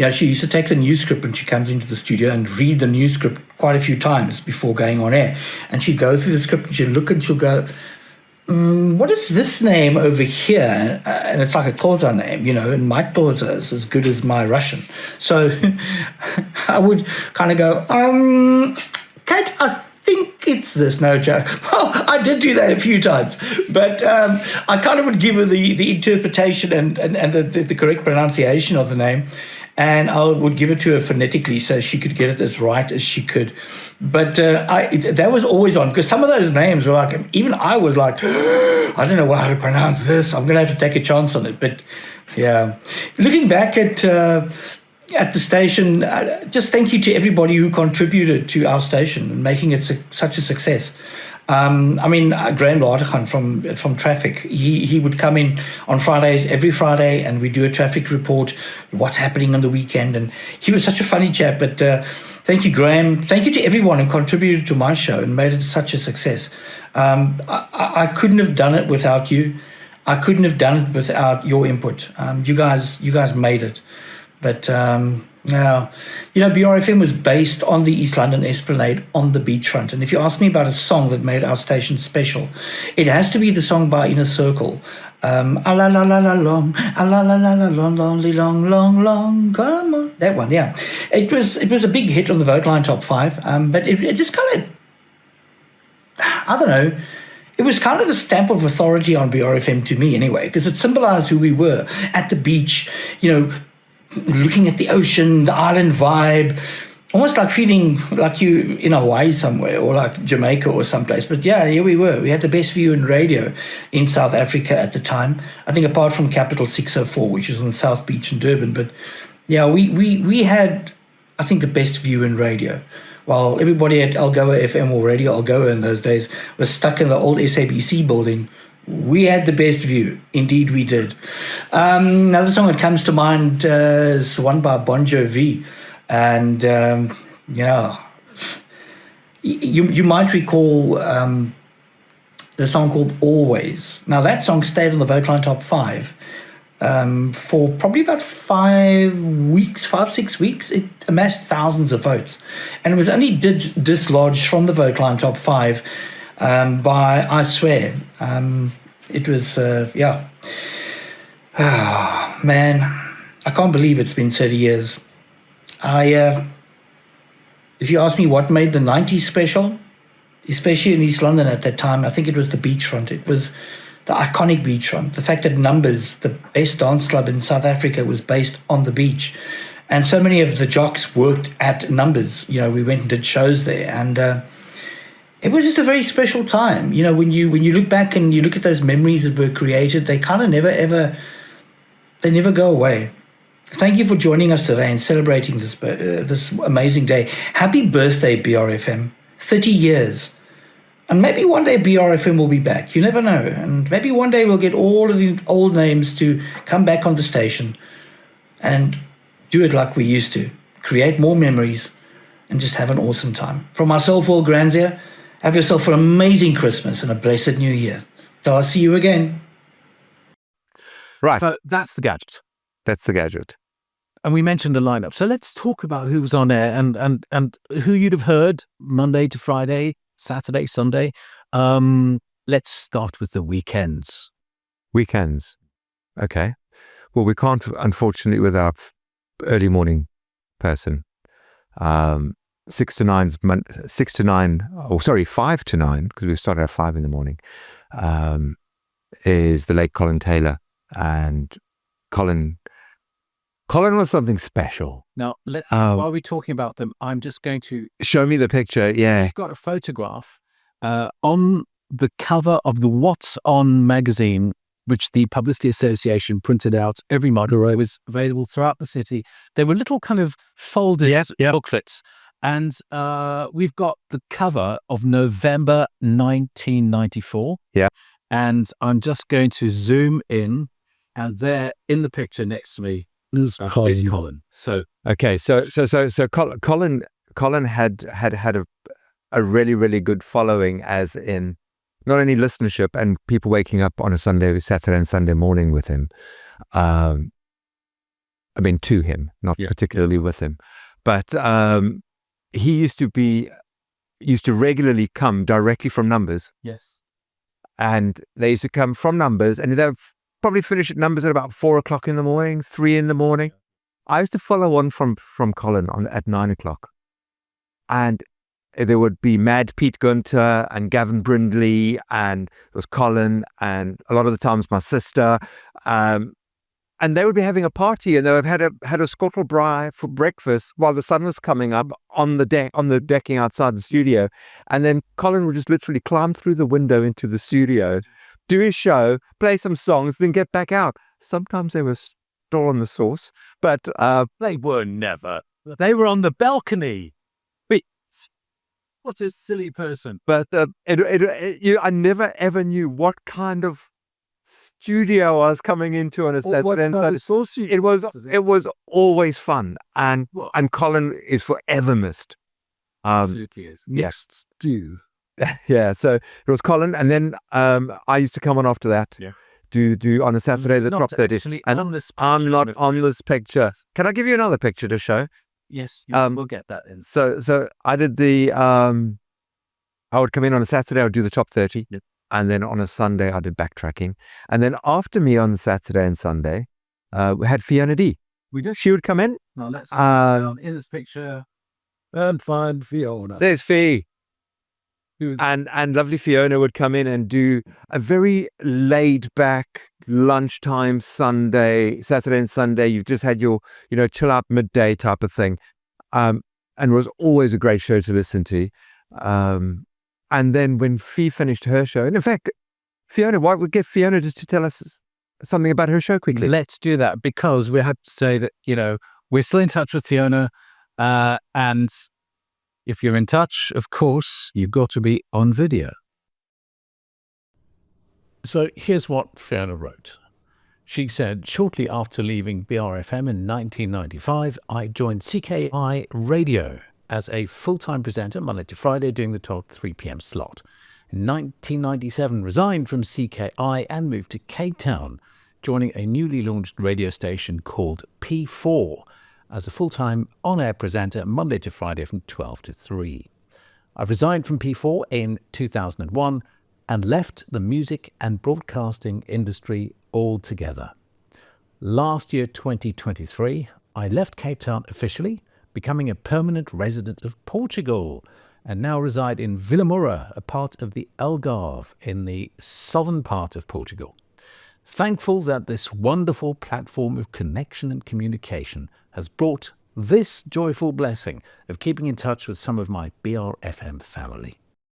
she used to take the news script when she comes into the studio and read the news script quite a few times before going on air. And she'd go through the script and she'd look and she'll go, what is this name over here? And it's like a Xhosa name, and my Xhosa is as good as my Russian. So I would kind of go, Kate, I think it's this. No joke. Well, I did do that a few times, but I kind of would give her the interpretation and the correct pronunciation of the name. And I would give it to her phonetically so she could get it as right as she could. But that was always on, because some of those names were like, even I was like, I don't know how to pronounce this. I'm going to have to take a chance on it. But yeah, looking back at the station, just thank you to everybody who contributed to our station and making it such a success. Graham Latergan from Traffic, he would come in on Fridays, every Friday, and we do a traffic report, what's happening on the weekend. And he was such a funny chap. But thank you, Graham. Thank you to everyone who contributed to my show and made it such a success. I couldn't have done it without you. I couldn't have done it without your input. You guys made it. But now, BRFM was based on the East London Esplanade on the beachfront. And if you ask me about a song that made our station special, it has to be the song by Inner Circle. A la la la la long, a la la la la long, lonely long, long, long, come on. That one, yeah. It was a big hit on the Voteline Top 5, but it just kind of, I don't know, it was kind of the stamp of authority on BRFM to me anyway, because it symbolized who we were at the beach, looking at the ocean, the island vibe, almost like feeling like you in Hawaii somewhere or like Jamaica or someplace. But yeah, here we were. We had the best view in radio in South Africa at the time. I think apart from Capital 604, which is on South Beach in Durban. But yeah, we had, I think, the best view in radio. While everybody at Algoa FM or Radio Algoa in those days was stuck in the old SABC building, we had the best view. Indeed, we did. Another song that comes to mind is one by Bon Jovi. And, you might recall the song called Always. Now, that song stayed on the Voteline Top 5 for probably about 6 weeks. It amassed thousands of votes. And it was only dislodged from the Voteline Top 5 by, I swear, it was, yeah. Ah, man, I can't believe it's been 30 years. If you ask me what made the 90s special, especially in East London at that time, I think it was the beachfront. It was the iconic beachfront. The fact that Numbers, the best dance club in South Africa, was based on the beach. And so many of the jocks worked at Numbers. You know, we went and did shows there. And it was just a very special time. You know, when you look back and you look at those memories that were created, they kind of they never go away. Thank you for joining us today and celebrating this amazing day. Happy birthday, BRFM. 30 years. And maybe one day BRFM will be back. You never know. And maybe one day we'll get all of the old names to come back on the station and do it like we used to. Create more memories and just have an awesome time. From myself, Will Granzier, have yourself an amazing Christmas and a blessed New Year. Till I see you again. Right. So that's the gadget. That's the gadget. And we mentioned the lineup. So let's talk about who was on air and who you'd have heard Monday to Friday, Saturday, Sunday. Let's start with the weekends. Weekends. Okay. Well, we can't, unfortunately, with our early morning person. 5 to 9, because we started at 5 in the morning, is the late Colin Taylor. And Colin was something special. Now, while we're talking about them, I'm just going to show me the picture. Yeah, I've got a photograph on the cover of the What's On magazine, which the Publicity Association printed out every month. It was available throughout the city. They were little kind of folded booklets. And we've got the cover of November 1994. Yeah. And I'm just going to zoom in, and there in the picture next to me is Colin. So okay, so Colin had a really, really good following, as in not only listenership and people waking up on a Saturday and Sunday morning with him. I mean, to him, not particularly with him, but he used to regularly come directly from Numbers. Yes. And they used to come from Numbers, and they'd probably finish at Numbers at about 4 o'clock in the morning, 3 in the morning. I used to follow on from Colin at 9 o'clock. And there would be Mad Pete Gunter and Gavin Brindley, and it was Colin, and a lot of the times my sister. And they would be having a party, and they would have had a scottle-braai for breakfast while the sun was coming up on the decking outside the studio. And then Colin would just literally climb through the window into the studio, do his show, play some songs, then get back out. Sometimes they were still on the sauce, but they were never. They were on the balcony. Wait, what a silly person! But I never ever knew what kind of studio I was coming into on a Saturday and Sunday. It was always fun, and Colin is forever missed. Absolutely is. Next stew. Yeah, so it was Colin, and then I used to come on after that. Yeah. Do on a Saturday the top 30. And on this I'm not on this picture. Can I give you another picture to show? Yes, we'll get that in. So I did I would come in on a Saturday, I would do the top 30. Yep. And then on a Sunday, I did backtracking. And then after me on Saturday and Sunday, we had Fiona D. We did. She would come in. Now let's in this picture. And find Fiona. There's Fee. And lovely Fiona would come in and do a very laid back lunchtime Saturday and Sunday. You've just had your, chill out midday type of thing. And it was always a great show to listen to. And then when Fee finished her show, and in fact, Fiona, why don't we get Fiona just to tell us something about her show quickly? Let's do that, because we have to say that, we're still in touch with Fiona. And if you're in touch, of course, you've got to be on video. So here's what Fiona wrote. She said, shortly after leaving BRFM in 1995, I joined CKI Radio as a full-time presenter Monday to Friday doing the 12 to 3 p.m. slot. In 1997, resigned from CKI and moved to Cape Town, joining a newly launched radio station called P4 as a full-time on-air presenter Monday to Friday from 12 to 3. I've resigned from P4 in 2001 and left the music and broadcasting industry altogether. Last year, 2023, I left Cape Town officially, becoming a permanent resident of Portugal, and now reside in Vila Moura, a part of the Algarve in the southern part of Portugal. Thankful that this wonderful platform of connection and communication has brought this joyful blessing of keeping in touch with some of my BRFM family.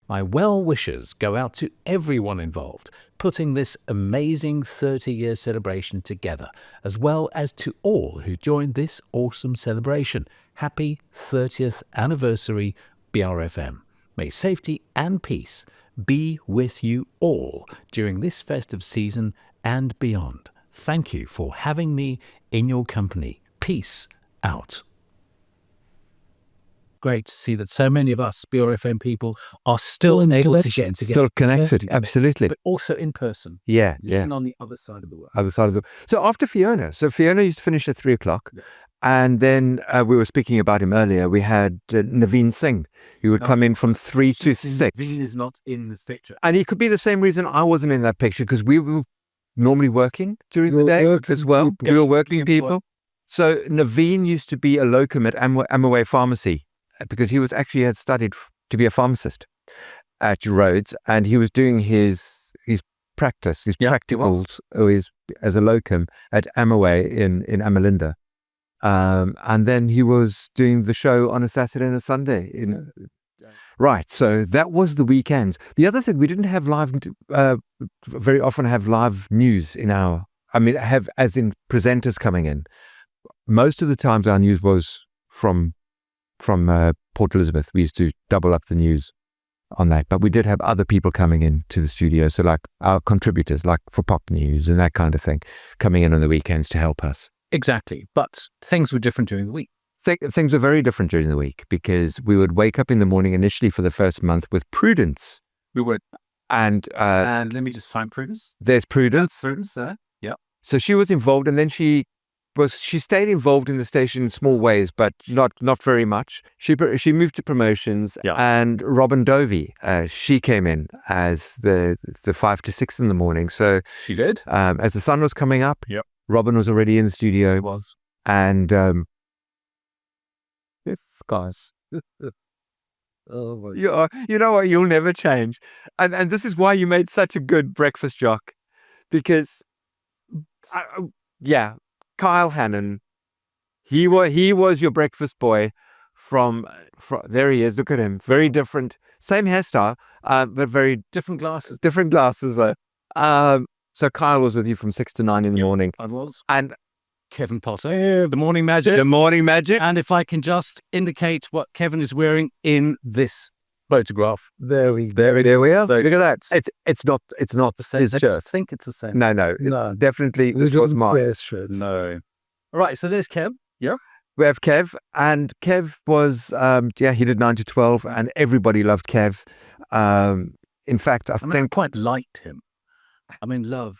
My well wishes go out to everyone involved, putting this amazing 30-year celebration together, as well as to all who joined this awesome celebration. Happy 30th anniversary, BRFM. May safety and peace be with you all during this festive season and beyond. Thank you for having me in your company. Peace out. Great to see that so many of us BRFM people are still able to get together. Still connected, absolutely. But also in person. Yeah. Even on the other side of the world. Other side of the. So after Fiona, Fiona used to finish at 3:00, and then we were speaking about him earlier. We had Naveen Singh, who would come in from 3 to 6. Naveen is not in this picture. And he could be the same reason I wasn't in that picture, because we were normally working during the day as well. We were working people. So Naveen used to be a locum at Amaway Pharmacy, because he had studied to be a pharmacist at Rhodes, and he was doing his practice, his practicals as a locum at Amaway in Amalinda. And then he was doing the show on a Saturday and a Sunday. Right, so that was the weekends. The other thing, we didn't have very often have live news as in presenters coming in. Most of the times our news was from Port Elizabeth. We used to double up the news on that, but we did have other people coming in to the studio, so like our contributors, like for pop news and that kind of thing, coming in on the weekends to help us. Exactly, but things were different during the week. Things were very different during the week, because we would wake up in the morning initially for the first month with Prudence. We would. And let me just find Prudence. There's Prudence. Prudence there. Yeah. So she was involved, and then she stayed involved in the station in small ways, but not very much. She moved to promotions, and Robin Dovey, she came in as the 5 to 6 in the morning. So she did. As the sun was coming up, Robin was already in the studio. It was, and this guys. Oh my. You know what? You'll never change, and this is why you made such a good breakfast jock, because Kyle Hannon, he was your breakfast boy from there he is, look at him, very different, same hairstyle, but very different glasses though. So Kyle was with you from 6 to 9 in the morning. I was. And Kevin Potter, the Morning Magic. And if I can just indicate what Kevin is wearing in this photograph. There we are. Look at that. It's not The same his shirt. I think it's the same. No, definitely this was mine. No. All right, so there's Kev. Yeah. We have Kev, and Kev was he did 9 to 12, and everybody loved Kev. In fact, I think I quite liked him. Love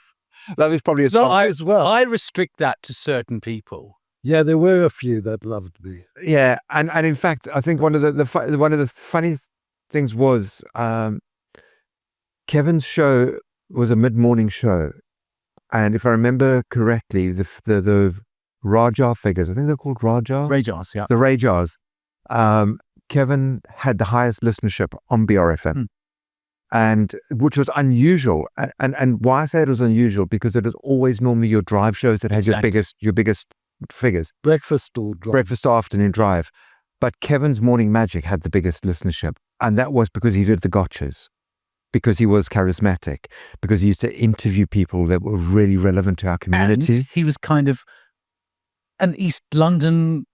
is probably a as well. I restrict that to certain people. Yeah, there were a few that loved me. Yeah, and in fact, I think one of the funny things was Kevin's show was a mid-morning show, and if I remember correctly, the Rajar figures, I think they're called Rajars, yeah. The Rajars. Kevin had the highest listenership on BRFM. And which was unusual, and why I say it was unusual, because it is always normally your drive shows that had your biggest figures, breakfast or afternoon drive, but Kevin's Morning Magic had the biggest listenership, and that was because he did the gotchas, because he was charismatic, because he used to interview people that were really relevant to our community. And he was kind of an East London.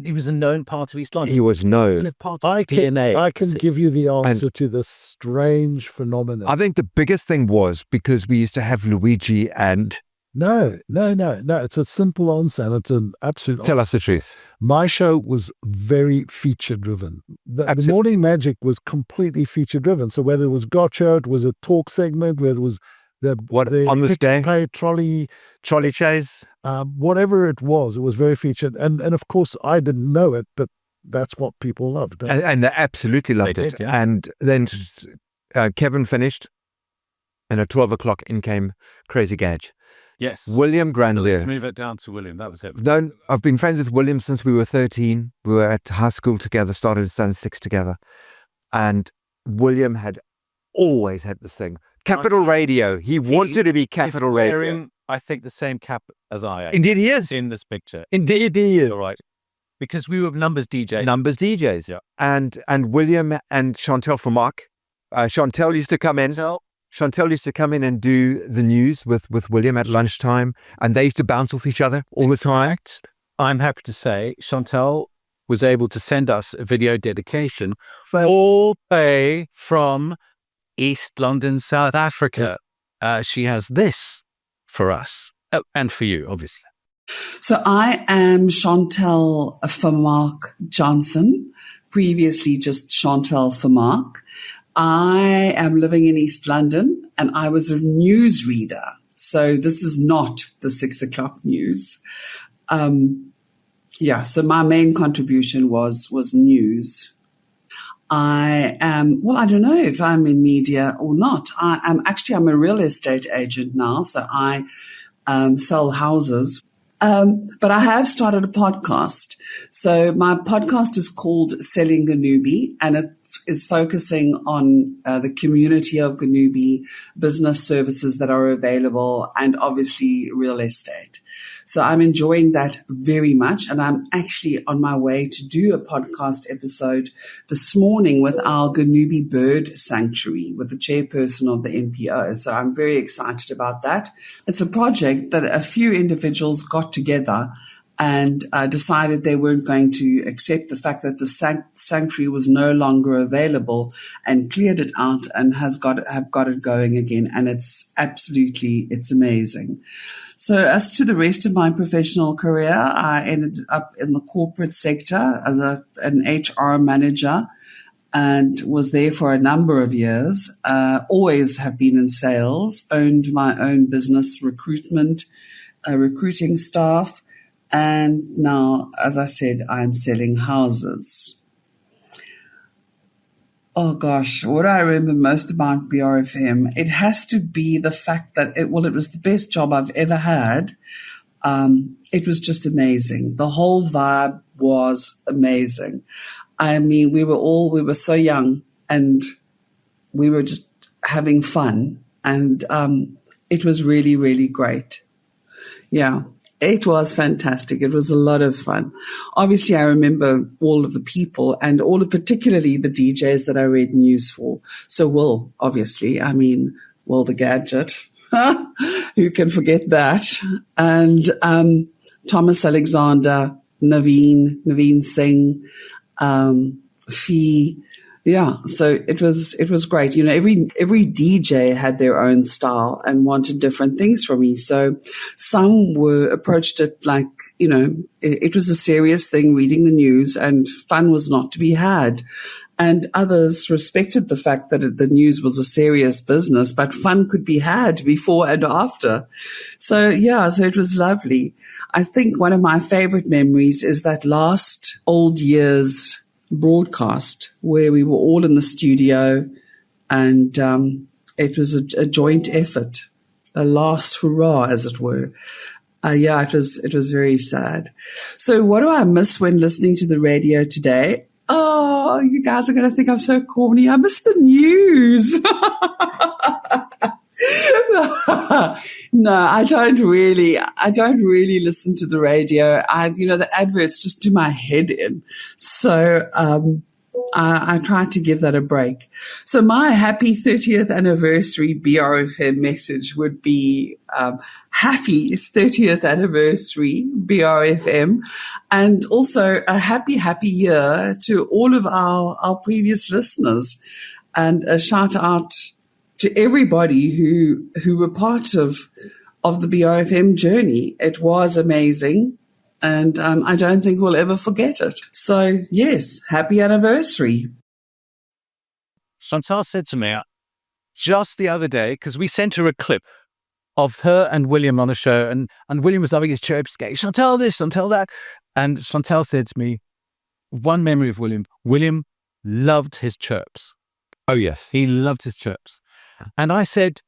He was a known part of East London. He was known. I can give you the answer to this strange phenomenon. I think the biggest thing was because we used to have Luigi and... No. It's a simple answer, and it's an absolute Tell us the truth. My show was very feature-driven. The Morning Magic was completely feature-driven. So whether it was gotcha, it was a talk segment, whether it was the on this day? Trolley chase, whatever it was very featured. And of course, I didn't know it, but that's what people loved. And they absolutely loved They it. did, yeah. And then Kevin finished, and at 12 o'clock in came Crazy Gadge. Yes. William Let's Grandier. move it down to William. That was it. I've been friends with William since we were 13. We were at high school together, started at Sun 6 together. And William had always had this thing. Capital Radio. He wanted to be Capital Radio. Wearing, I think, the same cap as I am. Indeed he is. In this picture. Indeed he is. All right. Because we were numbers DJs. Numbers DJs. Yeah. And William and Chantel from Mark. Chantel used to come in. Chantel used to come in and do the news with William at lunchtime, and they used to bounce off each other all the time. I'm happy to say Chantel was able to send us a video dedication all the way from East London, South Africa. She has this for us, and for you, obviously. So I am Chantel Vermaak Johnson, previously just Chantel Vermaak. I am living in East London, and I was a news reader. So this is not the 6 o'clock news. So my main contribution was news. I don't know if I'm in media or not. I'm a real estate agent now, so I sell houses. But I have started a podcast. So my podcast is called Selling Ganubi, and it is focusing on the community of Ganubi, business services that are available, and obviously real estate. So I'm enjoying that very much. And I'm actually on my way to do a podcast episode this morning with our Ganubi Bird Sanctuary with the chairperson of the NPO. So I'm very excited about that. It's a project that a few individuals got together and decided they weren't going to accept the fact that the sanctuary was no longer available, and cleared it out and have got it going again. And it's amazing. So as to the rest of my professional career, I ended up in the corporate sector as an HR manager, and was there for a number of years. Always have been in sales, owned my own business recruiting staff. And now, as I said, I'm selling houses. Oh gosh, what I remember most about BRFM, it has to be the fact that it was the best job I've ever had. It was just amazing. The whole vibe was amazing. I mean, we were so young, and we were just having fun, and it was really, really great. Yeah. It was fantastic. It was a lot of fun. Obviously, I remember all of the people, and particularly the DJs that I read news for. So Will, obviously, Will the Gadget. Who can forget that? And Thomas Alexander, Naveen Singh, Fee. Yeah, so it was great. You know, every DJ had their own style and wanted different things from me. So some approached it like, you know, it was a serious thing, reading the news, and fun was not to be had. And others respected the fact that the news was a serious business, but fun could be had before and after. So it was lovely. I think one of my favorite memories is that last old year's broadcast where we were all in the studio, and it was a joint effort, a last hurrah, as it were. It was very sad. So what do I miss when listening to the radio today? Oh, you guys are going to think I'm so corny. I miss the news. No, I don't really listen to the radio. The adverts just do my head in. So I try to give that a break. So my happy 30th anniversary BRFM message would be happy 30th anniversary BRFM, and also a happy year to all of our previous listeners, and a shout out to everybody who were part of the BRFM journey. It was amazing, and I don't think we'll ever forget it. So, yes, happy anniversary. Chantal said to me just the other day, because we sent her a clip of her and William on a show, and William was having his chirps, going, Chantal this, Chantal that. And Chantal said to me, one memory of William. William loved his chirps. Oh, yes. He loved his chirps. And I said,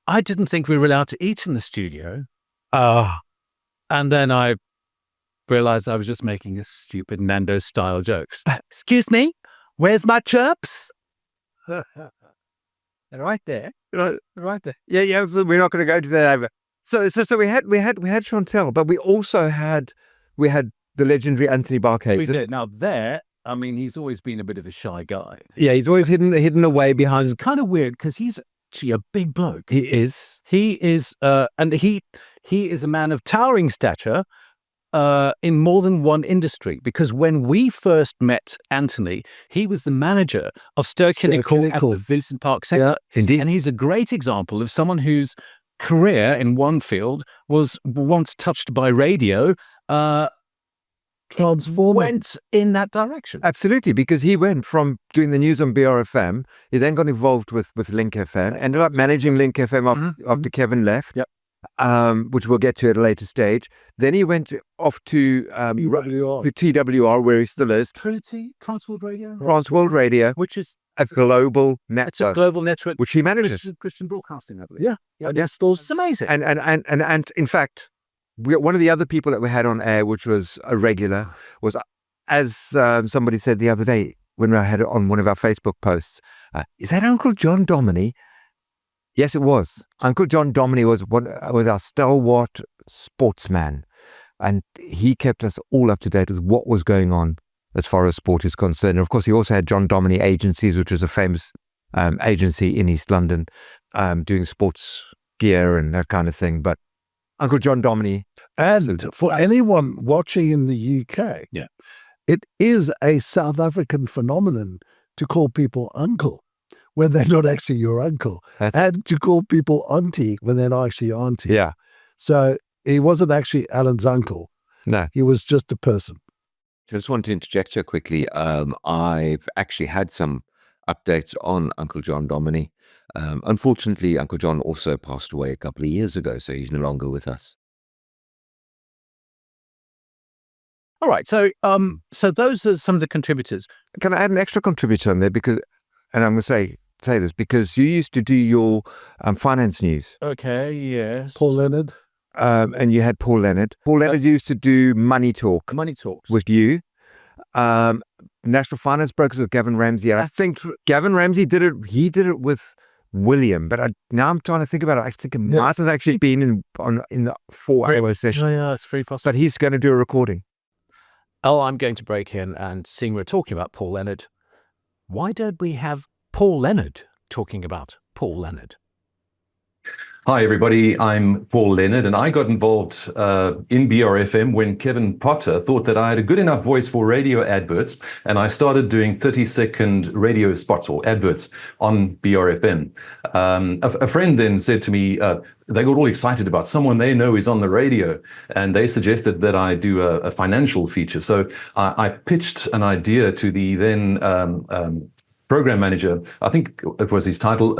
I didn't think we were allowed to eat in the studio. And then I realized I was just making a stupid Nando's-style jokes. Excuse me, where's my chirps? Right there. Right there. Yeah. So we're not going to go to that over. So we had Chantel, but we also had the legendary Anthony Barcade. We did. Now there, I mean, he's always been a bit of a shy guy. Yeah, he's always hidden away behind. It's kind of weird because he's actually a big bloke. He is, and he is a man of towering stature in more than one industry. Because when we first met Anthony, he was the manager of Sturkinickle at the Vincent Park Centre. Yeah, indeed. And he's a great example of someone whose career in one field was once touched by radio. Went in that direction. Absolutely, because he went from doing the news on BRFM, he then got involved with Link FM, ended up managing Link FM after Kevin left, which we'll get to at a later stage. Then he went off to TWR, where he still is. Trinity, Transworld Radio? Transworld Radio, Which is a global network. It's a global network. Which he manages. Christian Broadcasting, I believe. Yeah. Yes, it's amazing. And in fact, one of the other people that we had on air, which was a regular, was, as somebody said the other day when I had it on one of our Facebook posts, is that Uncle John Dominy? Yes, it was. Uncle John Dominy was our stalwart sportsman, and he kept us all up to date with what was going on as far as sport is concerned. And of course, he also had John Dominy Agencies, which was a famous agency in East London, doing sports gear and that kind of thing. But Uncle John Dominy. And for anyone watching in the UK, it is a South African phenomenon to call people uncle when they're not actually your uncle, and to call people auntie when they're not actually your auntie. Yeah. So he wasn't actually Alan's uncle. No. He was just a person. Just want to interject here quickly. I've actually had some updates on Uncle John Dominy. Unfortunately, Uncle John also passed away a couple of years ago, so he's no longer with us. All right, so those are some of the contributors. Can I add an extra contributor on there? Because, and I'm going to say this, because you used to do your finance news. Okay, yes. Paul Leonard. And you had Paul Leonard. Paul Leonard used to do Money Talk. Money Talks. With you. National Finance Brokers with Gavin Ramsey. And I think Gavin Ramsey did it with William, but now I'm trying to think about it. I think it might have actually been in the 4-hour session. Yeah, it's very possible. But he's going to do a recording. Oh, I'm going to break in, and seeing we're talking about Paul Leonard, why don't we have Paul Leonard talking about Paul Leonard? Hi, everybody. I'm Paul Leonard, and I got involved in BRFM when Kevin Potter thought that I had a good enough voice for radio adverts, and I started doing 30-second radio spots or adverts on BRFM. A friend then said to me, they got all excited about someone they know is on the radio, and they suggested that I do a financial feature. So I pitched an idea to the then program manager. I think it was his title,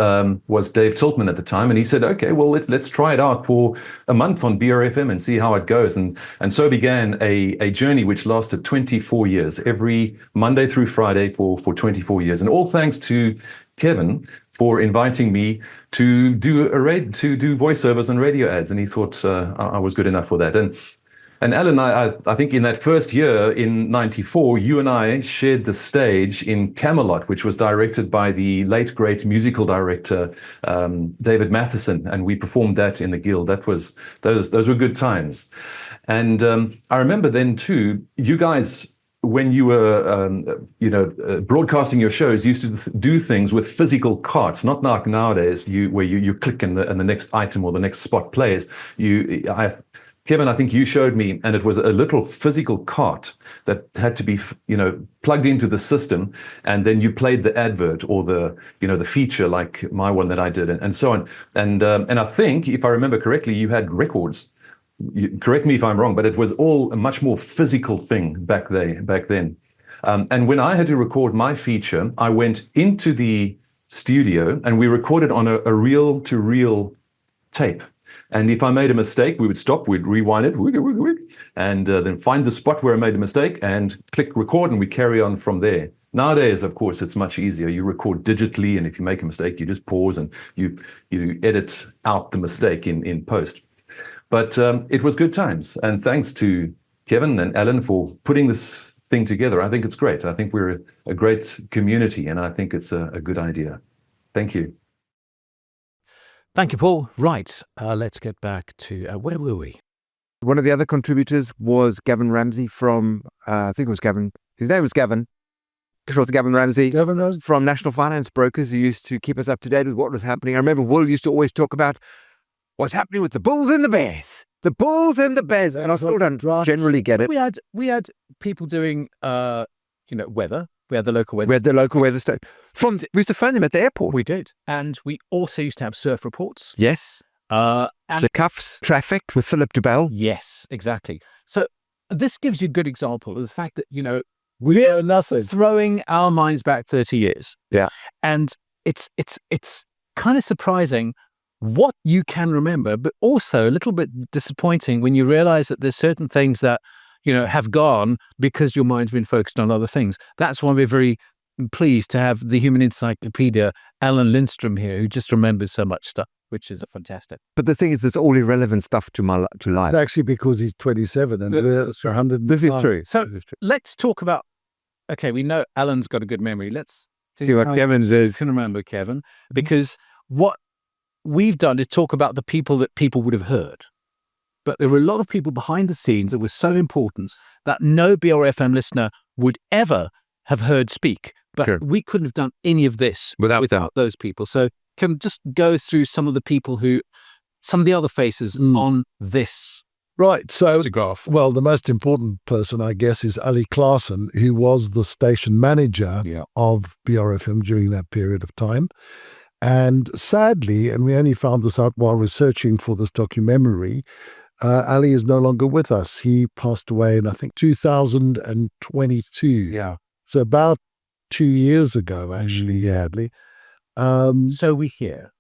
was Dave Tiltman at the time, and he said, "Okay, well let's try it out for a month on BRFM and see how it goes." And so began a journey which lasted 24 years, every Monday through Friday for 24 years, and all thanks to Kevin for inviting me to do voiceovers and radio ads, and he thought I was good enough for that. And Alan, I think in that first year, in 94, you and I shared the stage in Camelot, which was directed by the late, great musical director, David Matheson, and we performed that in the Guild. Those were good times. And I remember then, too, you guys, when you were, broadcasting your shows, used to do things with physical carts, not like nowadays, where you click and the next item or the next spot plays. Kevin, I think you showed me, and it was a little physical cart that had to be, plugged into the system, and then you played the advert or the feature, like my one that I did, and so on. And I think, if I remember correctly, you had records. Correct me if I'm wrong, but it was all a much more physical thing back then. And when I had to record my feature, I went into the studio and we recorded on a reel-to-reel tape. And if I made a mistake, we would stop, we'd rewind it, and then find the spot where I made a mistake and click record, and we carry on from there. Nowadays, of course, it's much easier. You record digitally, and if you make a mistake, you just pause and you edit out the mistake in post. But it was good times. And thanks to Kevin and Alan for putting this thing together. I think it's great. I think we're a great community, and I think it's a good idea. Thank you. Thank you, Paul. Right, let's get back to where were we? One of the other contributors was Gavin Ramsey from, I think it was Gavin. His name was Gavin. It was Gavin Ramsey from National Finance Brokers, who used to keep us up to date with what was happening. I remember Will used to always talk about what's happening with the Bulls and the Bears. The Bulls and the Bears. And I still don't generally get it. We had people doing, weather. We had the local weather. We had the local weather station. We used to phone them at the airport. We did. And we also used to have surf reports. Yes. And the Cuffs traffic with Philip DeBell. Yes, exactly. So this gives you a good example of the fact that, we know nothing. Throwing our minds back 30 years. Yeah. And it's kind of surprising what you can remember, but also a little bit disappointing when you realize that there's certain things that, have gone because your mind's been focused on other things. That's why we're very pleased to have the Human Encyclopedia, Alan Lindstrom here, who just remembers so much stuff, which is fantastic. But the thing is, there's all irrelevant stuff to life. Actually, because he's 27 and we're 100. This is true. So let's talk about, okay, we know Alan's got a good memory. Let's see what Kevin's is. Can remember Kevin, because what we've done is talk about the people that people would have heard. But there were a lot of people behind the scenes that were so important that no BRFM listener would ever have heard speak. But Sure. we couldn't have done any of this without those people. So can we just go through some of the people some of the other faces on this Right. So, photograph? well, the most important person, I guess, is Ali Klaassen, who was the station manager of BRFM during that period of time. And sadly, and we only found this out while researching for this documentary, Ali is no longer with us. He passed away in, I think, 2022. Yeah. So about 2 years ago, actually, sadly. So we hear.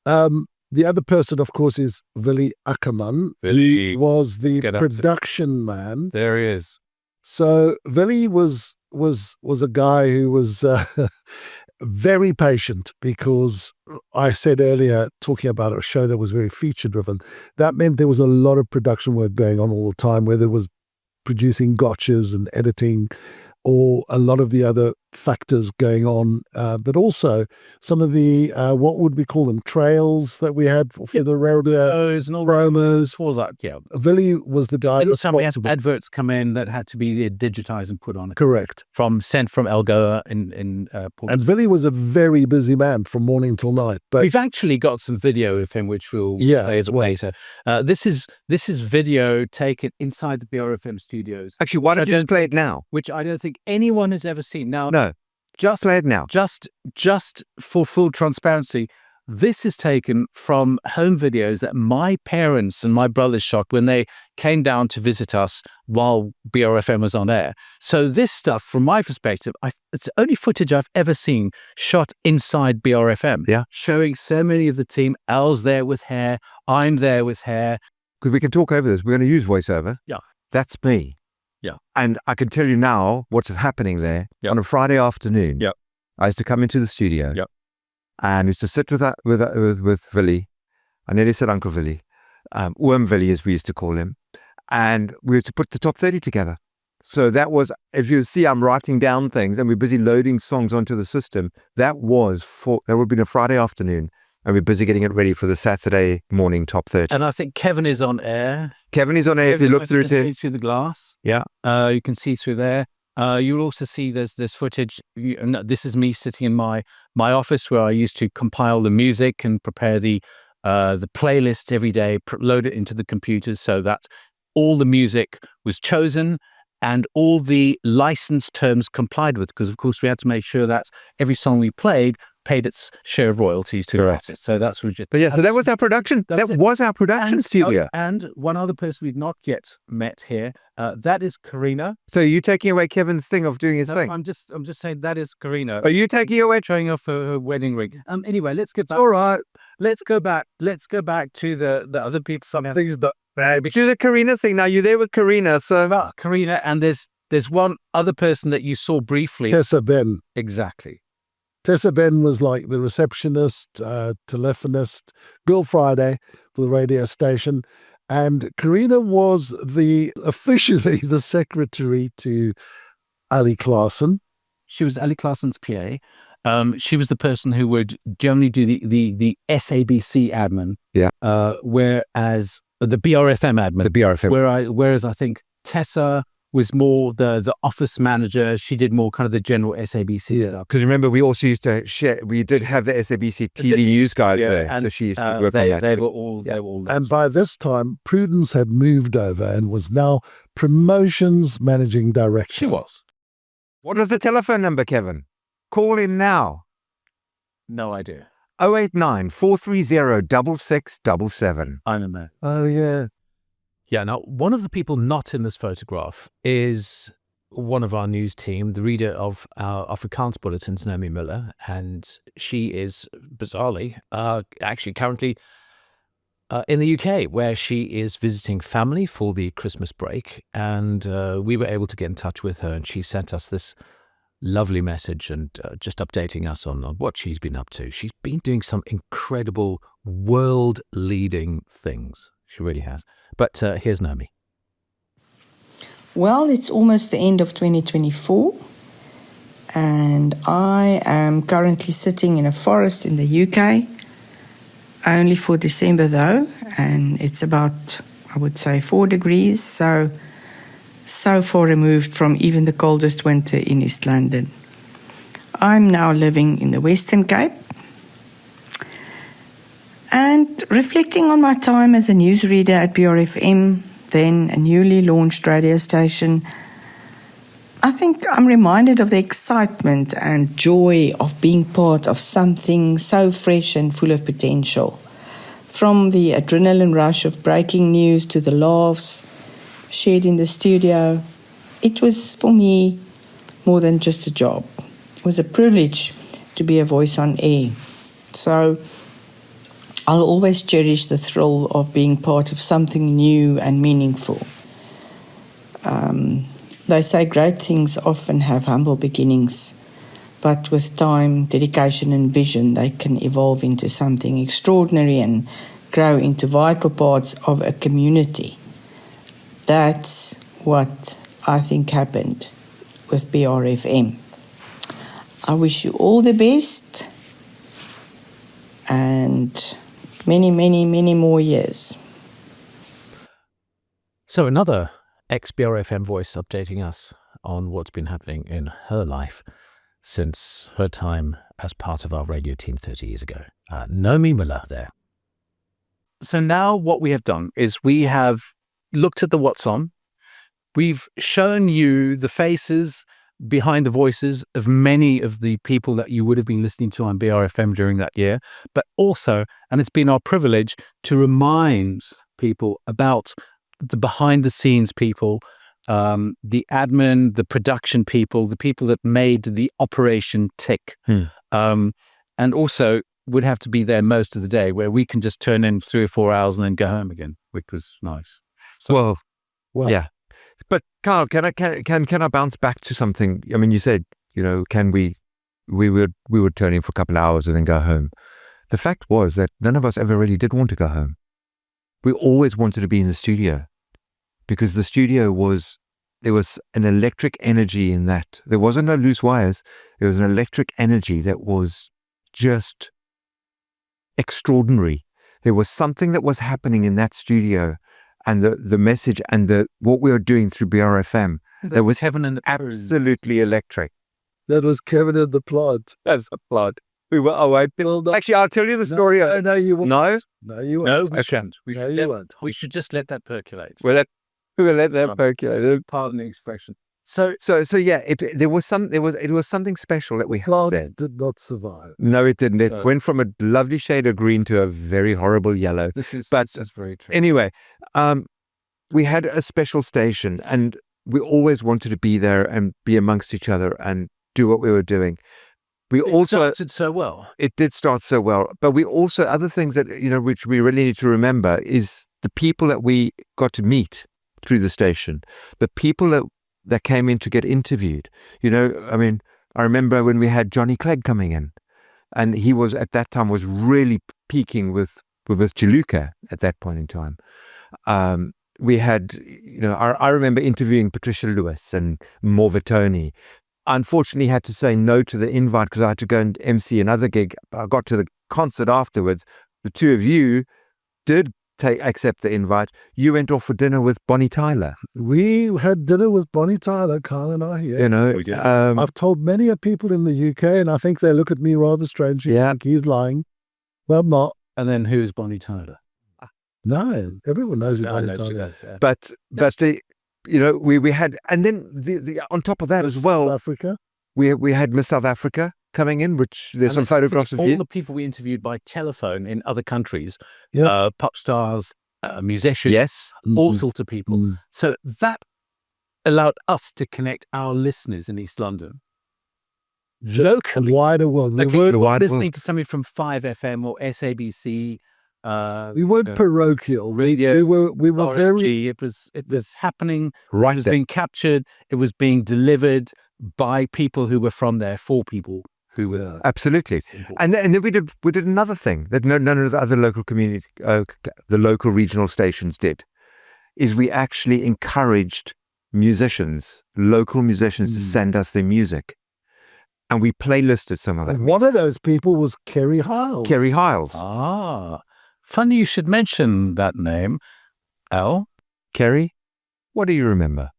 The other person, of course, is Willie Ackerman. Willie Was the production man. There he is. So Willie was a guy who was very patient, because I said earlier, talking about a show that was very feature driven, that meant there was a lot of production work going on all the time, whether it was producing gotchas and editing or a lot of the other factors going on, but also some of the, what would we call them, trails that we had for the Those and all promos. What was that? Yeah. Willie was the guy. We had adverts come in that had to be digitized and put on it. Correct. Sent from Algoa in Port. And Willie was a very busy man from morning till night. But we've actually got some video of him, which we'll play as well later. This is video taken inside the BRFM studios. Actually, why don't you just play it now? Which I don't think anyone has ever seen. Now, no. Just play it now. Just for full transparency, this is taken from home videos that my parents and my brothers shot when they came down to visit us while BRFM was on air. So this stuff, from my perspective, it's the only footage I've ever seen shot inside BRFM. Yeah. Showing so many of the team. Al's there with hair. I'm there with hair. Because we can talk over this. We're going to use voiceover. Yeah. That's me. Yeah. And I can tell you now what's happening there. Yep. On a Friday afternoon. Yep. I used to come into the studio. Yep. And used to sit with Willie. I nearly said Uncle Willie. Oom Willie, as we used to call him. And we used to put the top 30 together. So that was, if you see, I'm writing down things and we're busy loading songs onto the system. That would have been a Friday afternoon. And we're busy getting it ready for the Saturday morning top 30. And I think Kevin is on air. Kevin is on air. If you look through the glass. Yeah. You can see through there. You'll also see there's footage. This is me sitting in my office where I used to compile the music and prepare the playlist every day, load it into the computers so that all the music was chosen and all the license terms complied with. Because, of course, we had to make sure that every song we played paid its share of royalties to Correct. artists. So that's just. But yeah, so that was our production. That's That it. was our production studio. And one other person we've not yet met here, that is Karina. So are you taking away Kevin's thing of doing his No, thing? I'm just saying that is Karina. Are you taking away? Showing off her wedding ring. Anyway, let's get back. All right. Let's go back to the other people. Some things that Do the Karina thing. Now you're there with Karina, so about Karina, and there's one other person that you saw briefly. Tessa Ben. Exactly. Tessa Ben was like the receptionist, telephonist, Girl Friday for the radio station. And Karina was officially the secretary to Ali Claassen. She was Ali Claassen's PA. She was the person who would generally do the SABC admin. Yeah. Whereas the BRFM admin. the BRFM. Whereas I think Tessa was more the office manager. She did more kind of the general SABC stuff. Because remember, we also used to share. We did have the SABC TV news guys there, and, so she used to work on that. They too. were all. And by this time, Prudence had moved over and was now promotions managing director. She was. What was the telephone number, Kevin? Call in now. No idea. 089 430 6677. I don't know. Oh, yeah. Yeah, now, one of the people not in this photograph is one of our news team, the reader of our Afrikaans bulletins, Naomi Miller, and she is, bizarrely, actually currently in the UK, where she is visiting family for the Christmas break, and we were able to get in touch with her, and she sent us this lovely message and just updating us on what she's been up to. She's been doing some incredible, world-leading things. She really has. But here's Naomi. Well, it's almost the end of 2024, and I am currently sitting in a forest in the UK, only for December though, and it's about, I would say, 4 degrees, so far removed from even the coldest winter in East London. I'm now living in the Western Cape, and reflecting on my time as a newsreader at BRFM, then a newly launched radio station, I think I'm reminded of the excitement and joy of being part of something so fresh and full of potential. From the adrenaline rush of breaking news to the laughs shared in the studio, it was for me more than just a job. It was a privilege to be a voice on air. So I'll always cherish the thrill of being part of something new and meaningful. They say great things often have humble beginnings, but with time, dedication and vision, they can evolve into something extraordinary and grow into vital parts of a community. That's what I think happened with BRFM. I wish you all the best and many, many, many more years. So another ex-BRFM voice updating us on what's been happening in her life since her time as part of our radio team 30 years ago. Naomi Miller there. So now what we have done is we have looked at the what's on. We've shown you the faces behind the voices of many of the people that you would have been listening to on BRFM during that year, but also, and it's been our privilege to remind people about the behind the scenes people, the admin, the production people, the people that made the operation tick. And also would have to be there most of the day, where we can just turn in 3 or 4 hours and then go home again, which was nice. So, well, yeah. But Carl, can I bounce back to something? I mean, you said, can we would turn in for a couple of hours and then go home. The fact was that none of us ever really did want to go home. We always wanted to be in the studio, because the studio there was an electric energy in that. There wasn't no loose wires. There was an electric energy that was just extraordinary. There was something that was happening in that studio, and the message and what we were doing through BRFM, that was heaven and absolutely electric. That was Kevin and the plot. That's the plot. We were actually, I'll tell you the story. No, you won't. No? No, you won't. No, we shan't. You won't. We should just let that percolate. We'll let that percolate. Pardon the expression. So yeah, it was something special that we had Plant then. did not survive. No, it didn't. It went from a lovely shade of green to a very horrible yellow. This is very true. Anyway, we had a special station, and we always wanted to be there and be amongst each other and do what we were doing. We also started so well. It did start so well, but we also, other things that, which we really need to remember is the people that we got to meet through the station, the people that came in to get interviewed. I remember when we had Johnny Clegg coming in, and he was at that time was really peaking with Jaluka at that point in time. We had, I remember interviewing Patricia Lewis and Morvatoni. Unfortunately, had to say no to the invite because I had to go and MC another gig. I got to the concert afterwards. The two of you did accept the invite. You went off for dinner with Bonnie Tyler. We had dinner with Bonnie Tyler, Carl and I. Yes. I've told many people in the UK, and I think they look at me rather strangely. Yeah. Think he's lying. Well, I'm not. And then who's Bonnie Tyler? No, everyone knows who Bonnie Tyler is. Yeah. But we had, and then the on top of that as well, South Africa. We had Miss South Africa coming in, which there's some photographs of all you. the people we interviewed by telephone in other countries, Yeah. pop stars, musicians, Yes. all sorts of people. So that allowed us to connect our listeners in East London locally, Wider world. like We weren't, listening to somebody from 5FM or SABC. we weren't parochial. Radio, We were very. RSG. It was happening. Right It was there. being captured. It was being delivered by people who were from there for people who were Absolutely. And then we did another thing that none of the other local community, the local regional stations did, is we actually encouraged local musicians to send us their music. And we playlisted some of that. One of those people was Kerry Hiles. Kerry Hiles. Funny you should mention that name, Al. Kerry, what do you remember?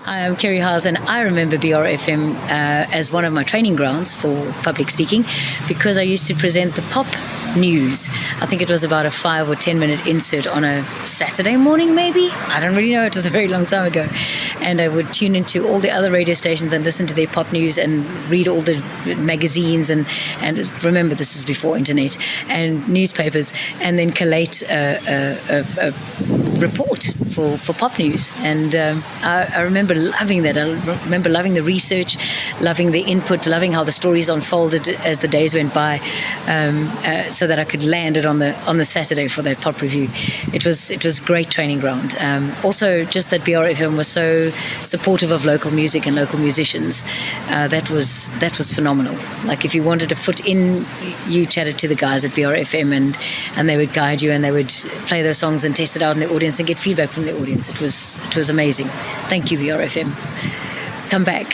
Hi, I'm Kerry Hiles, and I remember BRFM as one of my training grounds for public speaking because I used to present the pop news. I think it was about a 5 or 10 minute insert on a Saturday morning, maybe. I don't really know. It was a very long time ago. And I would tune into all the other radio stations and listen to their pop news and read all the magazines and remember, this is before internet, and newspapers, and then collate a report for pop news. And I remember loving that. I remember loving the research, loving the input, loving how the stories unfolded as the days went by, so that I could land it on the Saturday for that pop review. It was great training ground. Also, just that BRFM was so supportive of local music and local musicians. That was phenomenal. Like, if you wanted a foot in, you chatted to the guys at BRFM, and they would guide you, and they would play those songs and test it out in the audience and get feedback from the audience. It was amazing. Thank you, BRFM. Come back.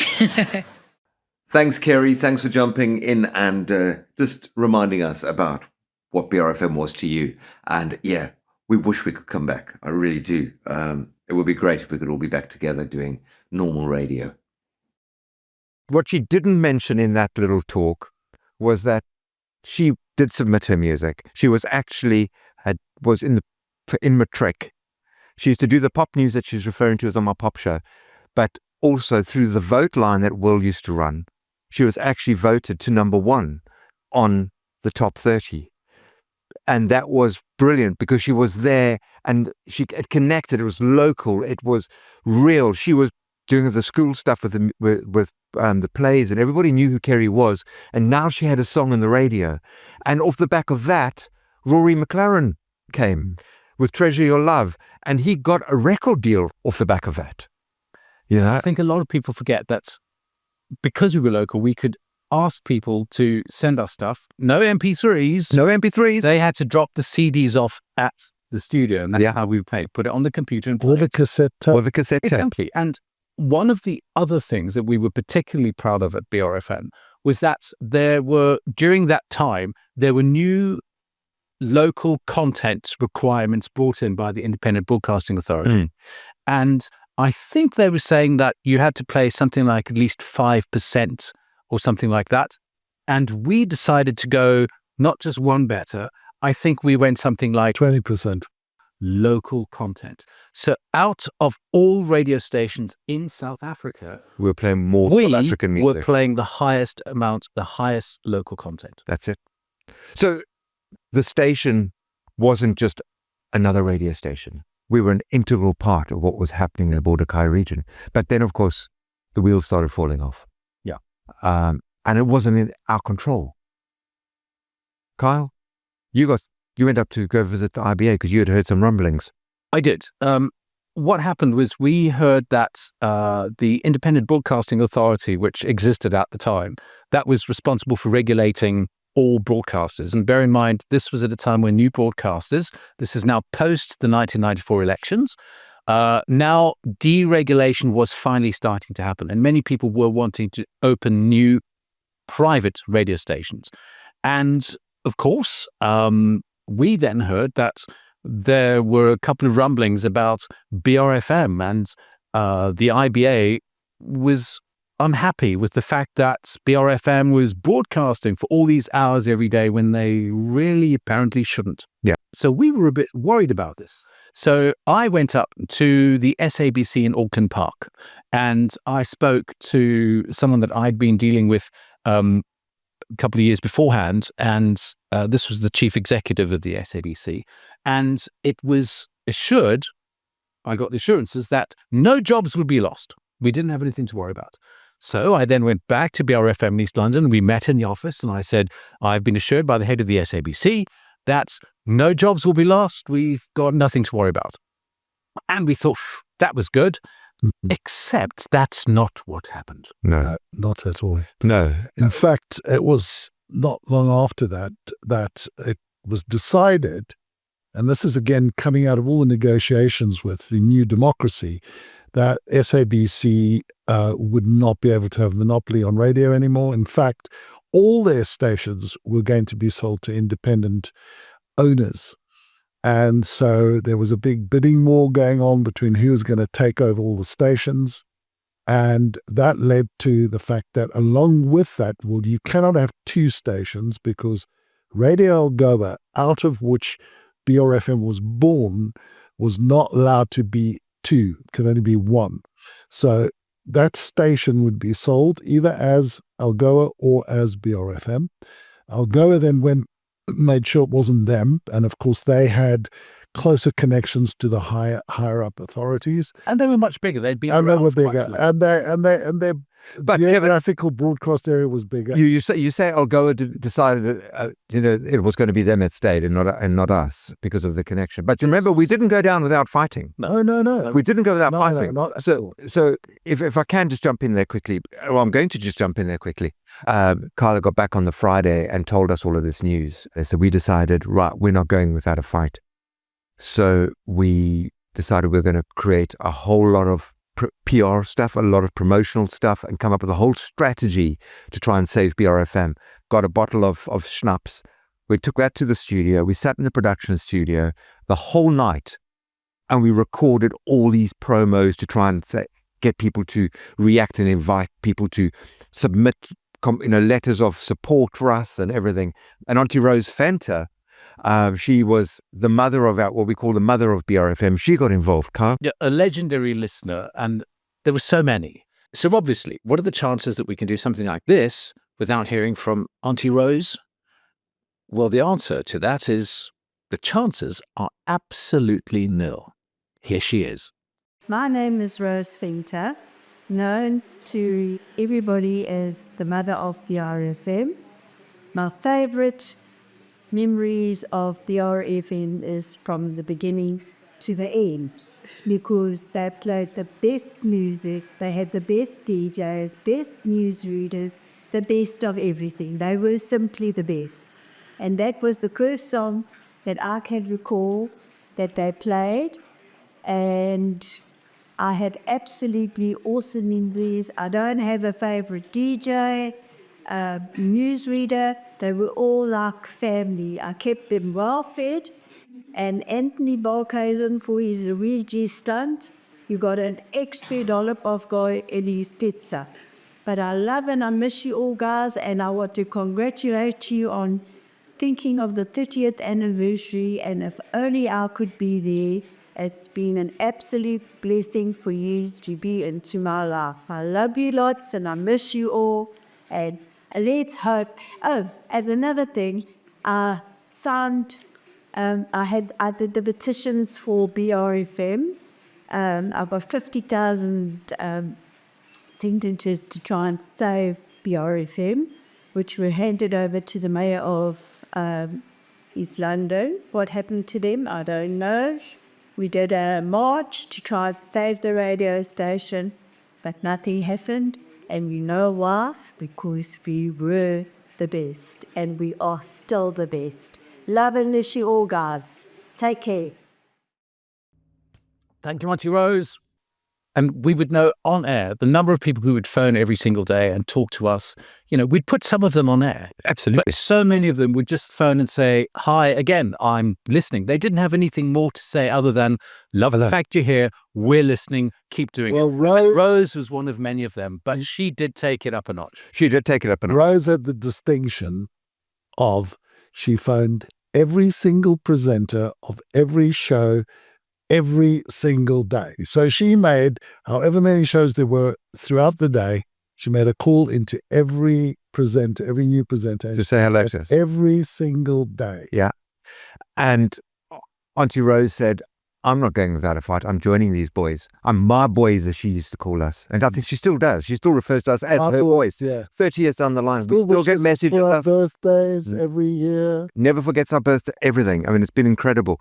Thanks, Kerry. Thanks for jumping in and just reminding us about what BRFM was to you. And yeah, we wish we could come back. I really do. It would be great if we could all be back together doing normal radio. What she didn't mention in that little talk was that she did submit her music. She was actually was in Matric. She used to do the pop news that she's referring to as on my pop show, but also through the vote line that Will used to run, she was actually voted to number 1 on the top 30. And that was brilliant because she was there and it connected. It was local. It was real. She was doing the school stuff with the plays, and everybody knew who Kerry was. And now she had a song on the radio. And off the back of that, Rory McLaren came with Treasure Your Love, and he got a record deal off the back of that. I think a lot of people forget that because we were local, we could ask people to send us stuff. No MP3s. No MP3s. They had to drop the CDs off at the studio, and that's how we played. Put it on the computer and play Or the cassette tape. Or the cassette tape. Exactly. And one of the other things that we were particularly proud of at BRFM was that during that time, there were new local content requirements brought in by the Independent Broadcasting Authority. And I think they were saying that you had to play something like at least 5% or something like that. And we decided to go not just one better. I think we went something like 20%. local content. So out of all radio stations in South Africa, We were playing more we South African music. were playing the highest amount, the highest local content. That's it. So the station wasn't just another radio station. We were an integral part of what was happening in the Border Kai region. But then, of course, the wheels started falling off. Yeah. And it wasn't in our control. Kyle, you went up to go visit the IBA because you had heard some rumblings. I did. What happened was we heard that the Independent Broadcasting Authority, which existed at the time, that was responsible for regulating all broadcasters. And bear in mind, this was at a time when new broadcasters, this is now post the 1994 elections, now deregulation was finally starting to happen. And many people were wanting to open new private radio stations. And of course, we then heard that there were a couple of rumblings about BRFM, and the IBA was unhappy with the fact that BRFM was broadcasting for all these hours every day when they really apparently shouldn't. Yeah. So we were a bit worried about this. So I went up to the SABC in Auckland Park, and I spoke to someone that I'd been dealing with a couple of years beforehand, and this was the chief executive of the SABC, and it was assured, I got the assurances that no jobs would be lost. We didn't have anything to worry about. So I then went back to BRFM in East London. We met in the office, and I said, I've been assured by the head of the SABC that no jobs will be lost. We've got nothing to worry about. And we thought that was good, except that's not what happened. No, Not at all. no. In fact, it was not long after that it was decided, and this is again coming out of all the negotiations with the New Democracy, that SABC would not be able to have monopoly on radio anymore. In fact, all their stations were going to be sold to independent owners. And so there was a big bidding war going on between who was going to take over all the stations. And that led to the fact that along with that, well, you cannot have two stations because Radio Algoa, out of which BRFM was born, was not allowed to be two, it could only be one. So that station would be sold either as Algoa or as BRFM. Algoa then made sure it wasn't them, and of course they had closer connections to the higher up authorities, And they were much bigger. They'd been and they around were for much bigger, longer. and their But geographical broadcast area was bigger. you say Algoa decided it was going to be them that stayed and not us because of the connection. But remember, we didn't go down without fighting. No. We didn't go without No, fighting. not at all. So if I can just jump in there quickly, well, I'm going to just jump in there quickly. Carla got back on the Friday and told us all of this news. So we decided, right, we're not going without a fight. So we decided we're going to create a whole lot of PR stuff, a lot of promotional stuff, and come up with a whole strategy to try and save BRFM. Got a bottle of schnapps. We took that to the studio. We sat in the production studio the whole night, and we recorded all these promos to try and get people to react and invite people to submit letters of support for us and everything. And Auntie Rose Fenter, she was the mother of what we call the mother of BRFM. She got involved, Carl. Yeah, a legendary listener, and there were so many. So obviously, what are the chances that we can do something like this without hearing from Auntie Rose? Well, the answer to that is the chances are absolutely nil. Here she is. My name is Rose Finter, known to everybody as the mother of BRFM. My favorite memories of BRFM is from the beginning to the end, because they played the best music, they had the best DJs, best newsreaders, the best of everything. They were simply the best. And that was the first song that I can recall that they played. And I had absolutely awesome memories. I don't have a favorite DJ, newsreader. They were all like family. I kept them well fed. And Anthony Balkaisen, for his Luigi stunt, you got an extra dollop of goy in his pizza. But I love and I miss you all, guys, and I want to congratulate you on thinking of the 30th anniversary, and if only I could be there. It's been an absolute blessing for you to be into my life. I love you lots and I miss you all. And let's hope. Oh, and another thing, I signed, I did the petitions for BRFM. I've got 50,000 signatures to try and save BRFM, which were handed over to the mayor of East London. What happened to them, I don't know. We did a march to try and save the radio station, but nothing happened. And you know why? Because we were the best, and we are still the best. Love and miss you all, guys. Take care. Thank you, Auntie Rose. And we would know on air the number of people who would phone every single day and talk to us. You know, we'd put some of them on air. Absolutely. But so many of them would just phone and say, hi, again, I'm listening. They didn't have anything more to say other than, love the fact you're here, we're listening, keep doing it. Rose was one of many of them, but she did take it up a notch. She did take it up a notch. Rose had the distinction of she phoned every single presenter of every show every single day. So she made, however many shows there were throughout the day, she made a call into every presenter, every new presenter. To say hello to us. Every single day. Yeah. And Auntie Rose said, I'm not going without a fight. I'm joining these boys. I'm my boys, as she used to call us. And I think she still does. She still refers to us as her boys. Yeah. 30 years down the line, we still get messages. For our birthdays every year. Never forgets our birthday, everything. I mean, it's been incredible.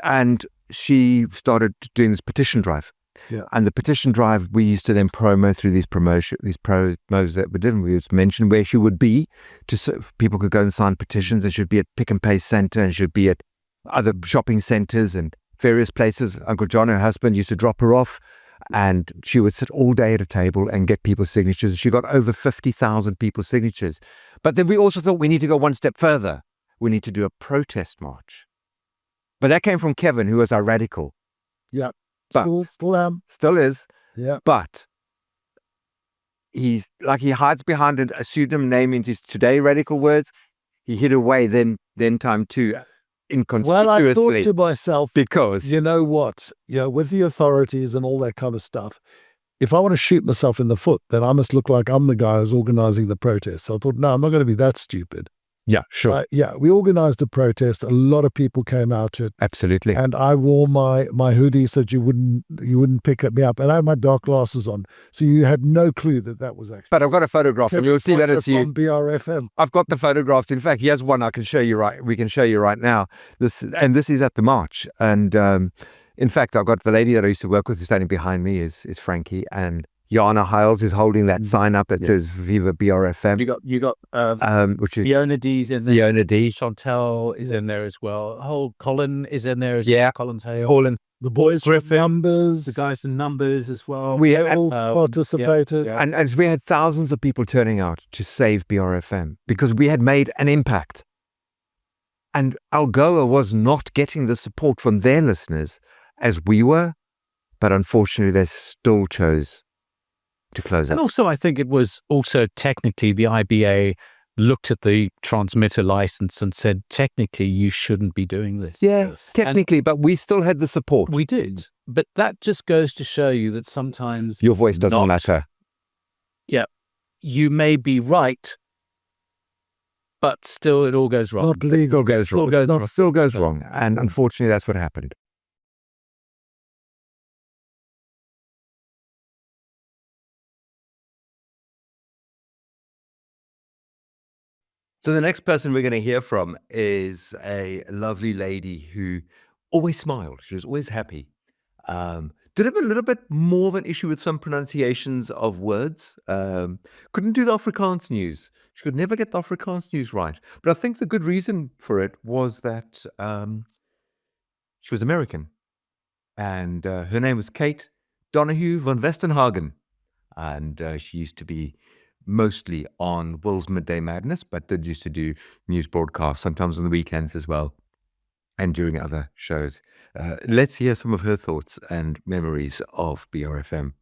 And she started doing this petition drive. Yeah. And the petition drive, we used to then promo through these promos that we did. We would mention where she would be, so people could go and sign petitions. It should be at Pick and Pay Centre, and should be at other shopping centres and various places. Uncle John, her husband, used to drop her off, and she would sit all day at a table and get people's signatures. She got over 50,000 people's signatures. But then we also thought we need to go one step further. We need to do a protest march. But that came from Kevin, who was our radical. Yeah. But still is. Yeah. But he's like, he hides behind a pseudonym name in his today radical words. He hid away then time two. Well, I thought to myself, because you know what, with the authorities and all that kind of stuff, if I want to shoot myself in the foot, then I must look like I'm the guy who's organizing the protest. So I thought, no, I'm not going to be that stupid. Yeah, sure. We organized a protest. A lot of people came out to it. Absolutely. And I wore my hoodie so that you wouldn't pick me up. And I had my dark glasses on, so you had no clue that was actually. But I've got a photograph, and you'll see that it's you. On BRFM. I've got the photographs. In fact, here's one I can show you we can show you right now. This is at the march. And in fact, I've got the lady that I used to work with who's standing behind me is Frankie, and Jana Hiles is holding that sign up that says Viva BRFM. You got which is Fiona D's in there. Fiona D. Chantel is in there as well. Whole Colin is in there as well. Colin Hale. Colin. The boys Griffin, numbers. the guys in numbers as well. We all participated. Yeah. And we had thousands of people turning out to save BRFM because we had made an impact. And Algoa was not getting the support from their listeners as we were, but unfortunately they still chose to close And up. also, I think it was also technically the IBA looked at the transmitter license and said, technically, you shouldn't be doing this. Yes, technically, but we still had the support. We did. But that just goes to show you that sometimes your voice doesn't matter. Yeah. You may be right, but still it all goes wrong. Not legal. Still goes wrong. And unfortunately, that's what happened. So the next person we're going to hear from is a lovely lady who always smiled. She was always happy. Did have a little bit more of an issue with some pronunciations of words. Couldn't do the Afrikaans news. She could never get the Afrikaans news right. But I think the good reason for it was that she was American. And her name was Kate Donahue van Westenhagen. And she used to be mostly on Will's Midday Madness, but did used to do news broadcasts, sometimes on the weekends as well, and during other shows. Let's hear some of her thoughts and memories of BRFM.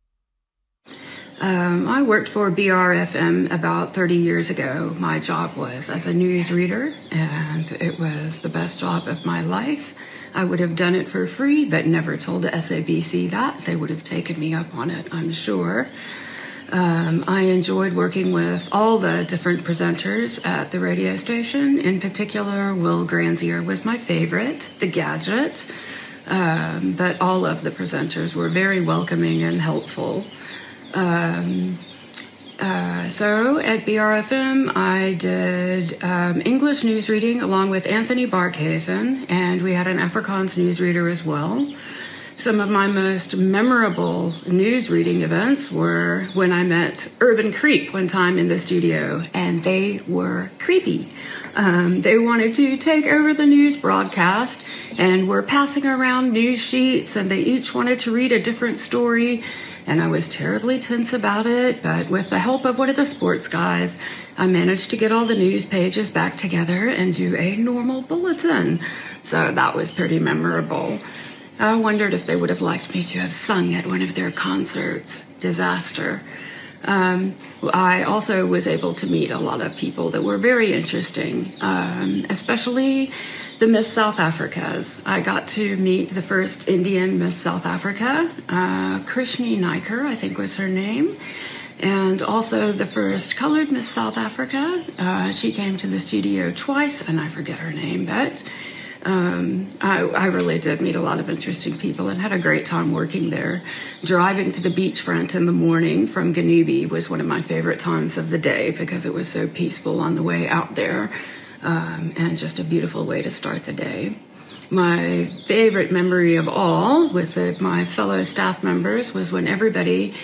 I worked for BRFM about 30 years ago. My job was as a news reader, and it was the best job of my life. I would have done it for free, but never told the SABC that. They would have taken me up on it, I'm sure. I enjoyed working with all the different presenters at the radio station. In particular, Will Granzier was my favorite, the gadget. But all of the presenters were very welcoming and helpful. So at BRFM, I did English news reading along with Anthony Barkhuizen, and we had an Afrikaans newsreader as well. Some of my most memorable news reading events were when I met Urban Creep one time in the studio, and they were creepy. They wanted to take over the news broadcast and were passing around news sheets, and they each wanted to read a different story. And I was terribly tense about it, but with the help of one of the sports guys, I managed to get all the news pages back together and do a normal bulletin. So that was pretty memorable. I wondered if they would have liked me to have sung at one of their concerts. Disaster. I also was able to meet a lot of people that were very interesting, especially the Miss South Africas. I got to meet the first Indian Miss South Africa, Krishni Naiker, I think was her name, and also the first colored Miss South Africa. She came to the studio twice, and I forget her name, but I really did meet a lot of interesting people and had a great time working there. Driving to the beachfront in the morning from Ganubi was one of my favorite times of the day because it was so peaceful on the way out there, and just a beautiful way to start the day. My favorite memory of all with my fellow staff members was when everybody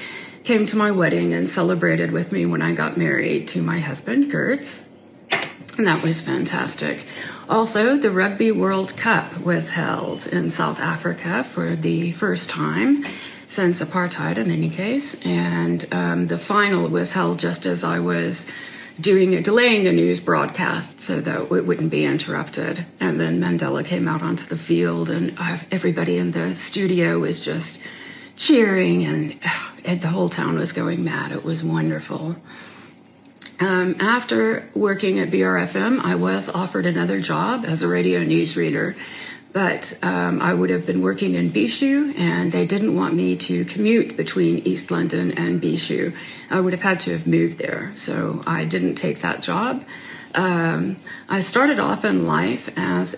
came to my wedding and celebrated with me when I got married to my husband, Gertz. And that was fantastic. Also, the Rugby World Cup was held in South Africa for the first time since apartheid, in any case. And the final was held just as I was delaying a news broadcast so that it wouldn't be interrupted. And then Mandela came out onto the field, and everybody in the studio was just cheering, and the whole town was going mad. It was wonderful. After working at BRFM, I was offered another job as a radio newsreader, but I would have been working in Bishu, and they didn't want me to commute between East London and Bishu. I would have had to have moved there, so I didn't take that job. I started off in life as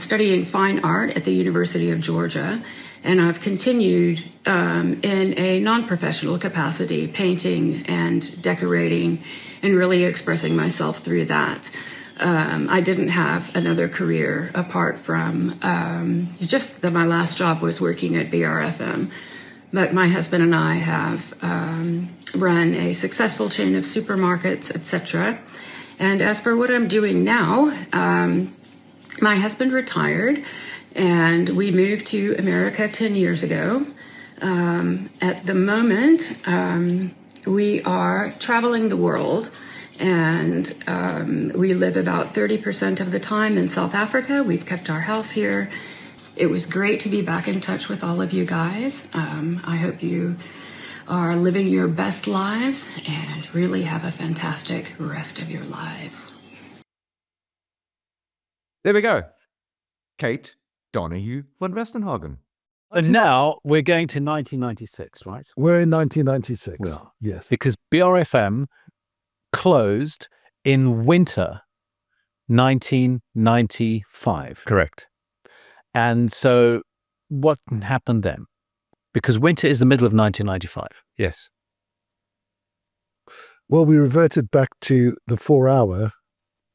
studying fine art at the University of Georgia, and I've continued in a non-professional capacity, painting and decorating and really expressing myself through that. I didn't have another career apart from just that my last job was working at BRFM. But my husband and I have run a successful chain of supermarkets, etc. And as for what I'm doing now, my husband retired, and we moved to America 10 years ago. At the moment, we are traveling the world, and we live about 30% of the time in South Africa. We've kept our house here. It was great to be back in touch with all of you guys. I hope you are living your best lives and really have a fantastic rest of your lives. There we go. Kate Donahue van Westenhagen. And now we're going to 1996, right? We're in 1996. We are. Yes. Because BRFM closed in winter 1995. Correct. And so what happened then? Because winter is the middle of 1995. Yes. Well, we reverted back to the 4-hour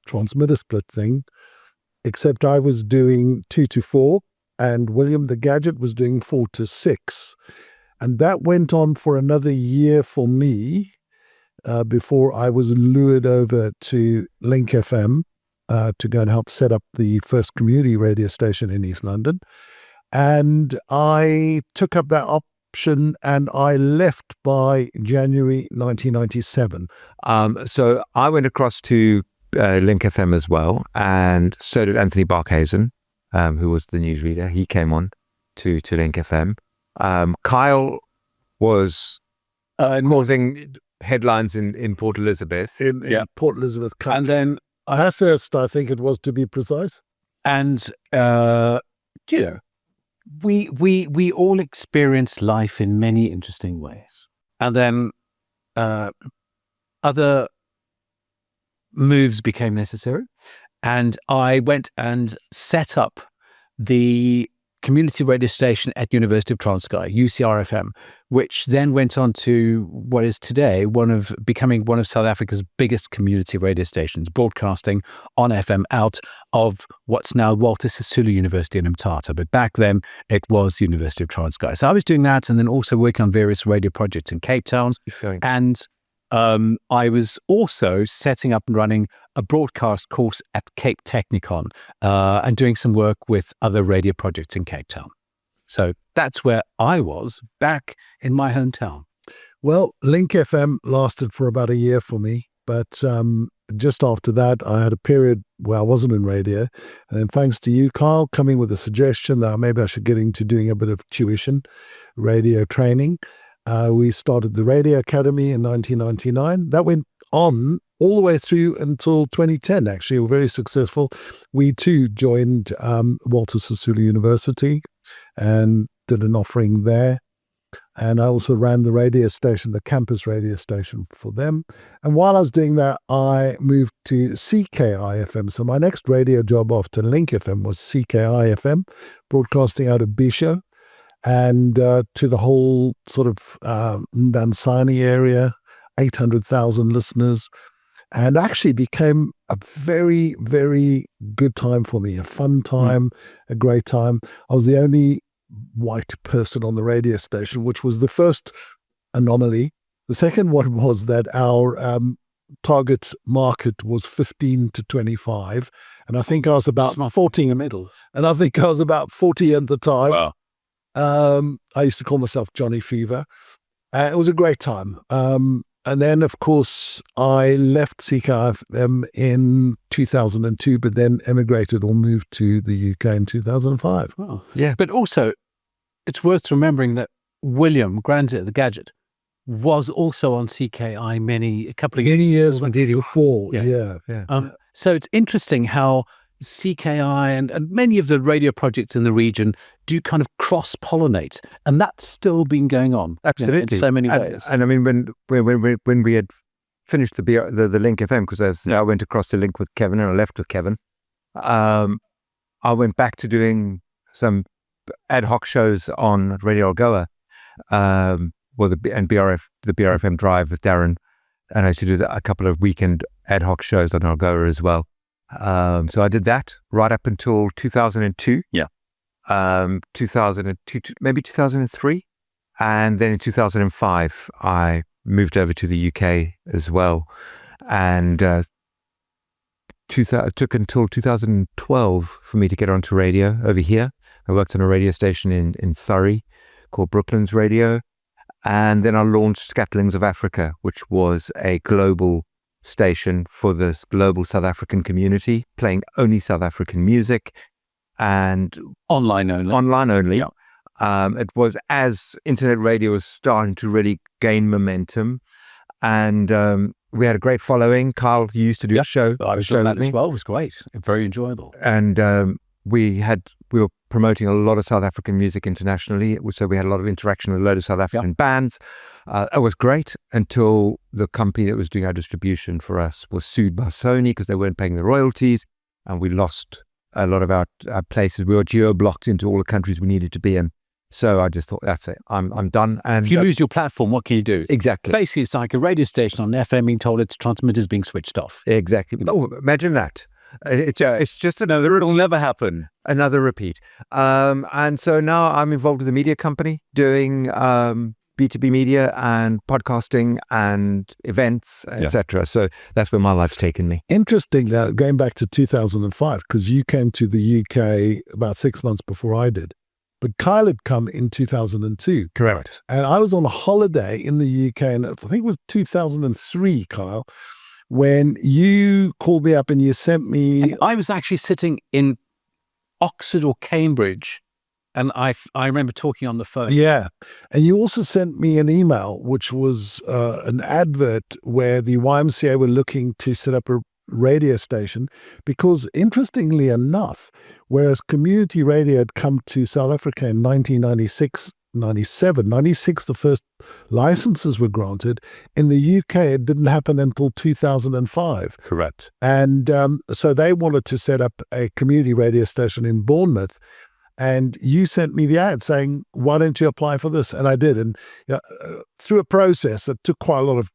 transmitter split thing, except I was doing 2 to 4 and William the Gadget was doing 4 to 6. And that went on for another year for me before I was lured over to Link FM to go and help set up the first community radio station in East London. And I took up that option and I left by January 1997. So I went across to Link FM as well, and so did Anthony Barkhuizen, who was the newsreader. He came on to Link FM. Kyle was And causing headlines in Port Elizabeth. In Port Elizabeth country. And then Bathurst, I think it was, to be precise. And we all experience life in many interesting ways. And then other moves became necessary. And I went and set up the community radio station at University of Transkei, UCRFM, which then went on to what is today becoming one of South Africa's biggest community radio stations, broadcasting on FM out of what's now Walter Sisulu University in Mthatha. But back then it was University of Transkei. So I was doing that and then also working on various radio projects in Cape Town. And I was also setting up and running a broadcast course at Cape Technicon and doing some work with other radio projects in Cape Town. So that's where I was back in my hometown. Well, Link FM lasted for about a year for me, but just after that, I had a period where I wasn't in radio. And then thanks to you, Kyle, coming with a suggestion that maybe I should get into doing a bit of tuition, radio training. We started the Radio Academy in 1999. That went on all the way through until 2010, actually. We were very successful. We too joined Walter Sisulu University and did an offering there. And I also ran the radio station, the campus radio station for them. And while I was doing that, I moved to CKI-FM. So my next radio job after Link FM was CKI-FM, broadcasting out of Bisho. And to the whole sort of Ndansani area, 800,000 listeners, and actually became a very, very good time for me, a fun time, a great time. I was the only white person on the radio station, which was the first anomaly. The second one was that our target market was 15 to 25, and I think I was about 40 in the middle. And I think I was about 40 at the time. Wow. I used to call myself Johnny Fever. It was a great time. And then, of course, I left CKFM in 2002, but then emigrated or moved to the UK in 2005. Oh, yeah. But also, it's worth remembering that William Granzier, the Gadget, was also on CKI a couple of years before. Yeah. So it's interesting how CKI and many of the radio projects in the region do kind of cross-pollinate, and that's still been going on. Absolutely, in so many ways. And I mean, when we had finished the Link FM, because I went across to Link with Kevin and I left with Kevin, I went back to doing some ad hoc shows on Radio Algoa, the BRFM Drive with Darren, and I used to do a couple of weekend ad hoc shows on Algoa as well. So I did that right up until 2002. Yeah. 2002, maybe 2003. And then in 2005, I moved over to the UK as well. And it took until 2012 for me to get onto radio over here. I worked on a radio station in Surrey called Brooklands Radio. And then I launched Scatterlings of Africa, which was a global station for this global South African community, playing only South African music and online only. Yeah. It was as internet radio was starting to really gain momentum, and we had a great following. Kyle, you used to do a show. I was doing that as well. It was great, very enjoyable. And we were promoting a lot of South African music internationally, so we had a lot of interaction with a load of South African bands. It was great until the company that was doing our distribution for us was sued by Sony because they weren't paying the royalties, and we lost a lot of our places. We were geo-blocked into all the countries we needed to be in. So I just thought, that's it, I'm done. And if you lose your platform, what can you do? Exactly. Basically, it's like a radio station on FM being told its transmitter's being switched off. Exactly. Oh, imagine that. It's just it'll never happen. Another repeat. And so now I'm involved with a media company doing B2B media and podcasting and events, etc. So that's where my life's taken me. Interesting that, going back to 2005, because you came to the UK about 6 months before I did. But Kyle had come in 2002. Correct. And I was on a holiday in the UK, and I think it was 2003, Kyle, when you called me up and you sent me... And I was actually sitting in Oxford or Cambridge And I remember talking on the phone. Yeah. And you also sent me an email, which was an advert where the YMCA were looking to set up a radio station because, interestingly enough, whereas community radio had come to South Africa in 1996, 97, 96, the first licenses were granted. In the UK, it didn't happen until 2005. Correct. And so they wanted to set up a community radio station in Bournemouth. And you sent me the ad saying, why don't you apply for this? And I did. And through a process, it took quite a lot of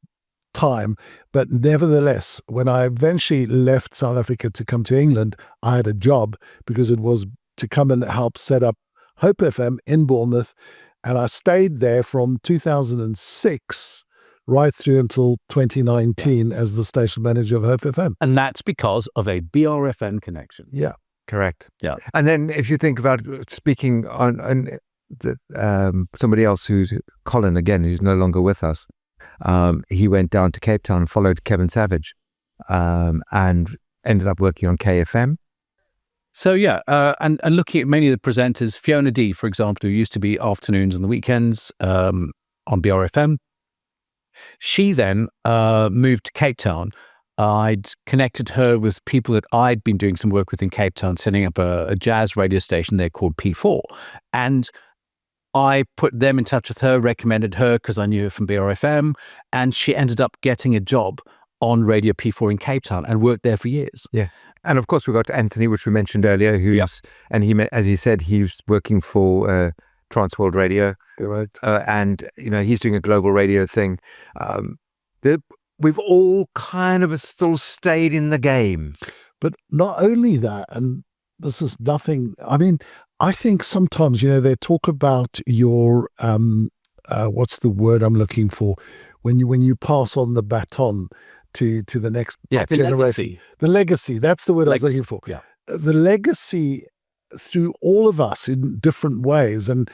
time. But nevertheless, when I eventually left South Africa to come to England, I had a job because it was to come and help set up Hope FM in Bournemouth. And I stayed there from 2006 right through until 2019 as the station manager of Hope FM. And that's because of a BRFM connection. Yeah. Correct. Yeah. And then if you think about speaking on somebody else who's Colin, again, who's no longer with us, he went down to Cape Town and followed Kevin Savage and ended up working on KFM. So yeah, and looking at many of the presenters, Fiona D, for example, who used to be afternoons and the weekends on BRFM, she then moved to Cape Town. I'd connected her with people that I'd been doing some work with in Cape Town, setting up a jazz radio station there called P4. And I put them in touch with her, recommended her because I knew her from BRFM, and she ended up getting a job on Radio P4 in Cape Town and worked there for years. Yeah. And of course, we got Anthony, which we mentioned earlier, and he, as he said, he's working for Transworld Radio. Right. And, he's doing a global radio thing. We've all kind of still stayed in the game. But not only that, and this is nothing, I mean, I think sometimes, they talk about your, what's the word I'm looking for? When you pass on the baton to the next generation. Legacy. The legacy, that's the word I was looking for. Yeah. The legacy through all of us in different ways. And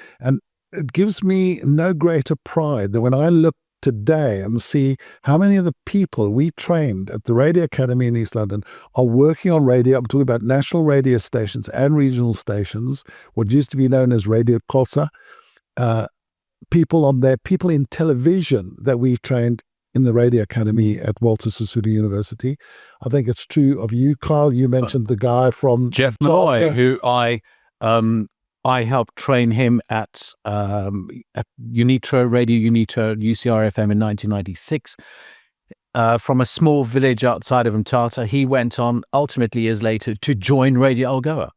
it gives me no greater pride than when I look today and see how many of the people we trained at the Radio Academy in East London are working on radio. I'm talking about national radio stations and regional stations, what used to be known as Radio Xhosa. People on there, people in television that we trained in the Radio Academy at Walter Sisulu University. I think it's true of you, Kyle. You mentioned the guy from Jeff Malloy, who I helped train him at Unitro, Radio Unitro, UCR-FM in 1996. From a small village outside of Mthatha, he went on ultimately years later to join Radio Algoa.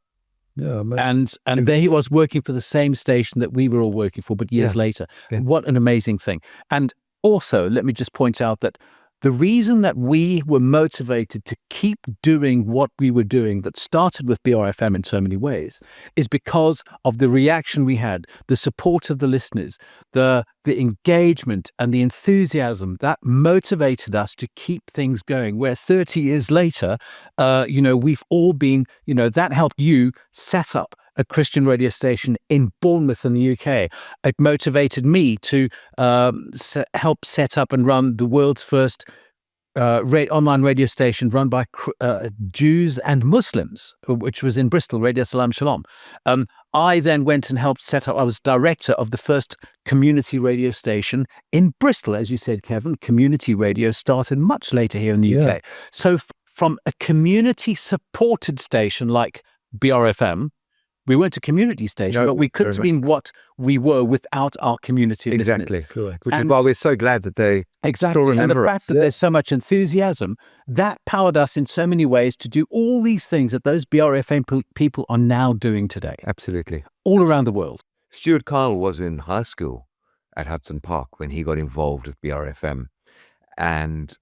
Yeah, and there he was working for the same station that we were all working for, but years later. Yeah. What an amazing thing. And also, let me just point out that the reason that we were motivated to keep doing what we were doing that started with BRFM in so many ways is because of the reaction we had, the support of the listeners, the engagement and the enthusiasm that motivated us to keep things going. Where 30 years later, we've all been, that helped you set up a Christian radio station in Bournemouth in the UK. It motivated me to help set up and run the world's first online radio station run by Jews and Muslims, which was in Bristol, Radio Salam Shalom. I then went and helped set up, I was director of the first community radio station in Bristol. As you said, Kevin, community radio started much later here in the UK. So from a community-supported station like BRFM, we weren't a community station, but we couldn't have been what we were without our community. Exactly. Listeners. Correct. Which is why we're so glad that they still remember and the us. fact that there's so much enthusiasm, that powered us in so many ways to do all these things that those BRFM people are now doing today. Absolutely. All around the world. Stuart Kyle was in high school at Hudson Park when he got involved with BRFM. And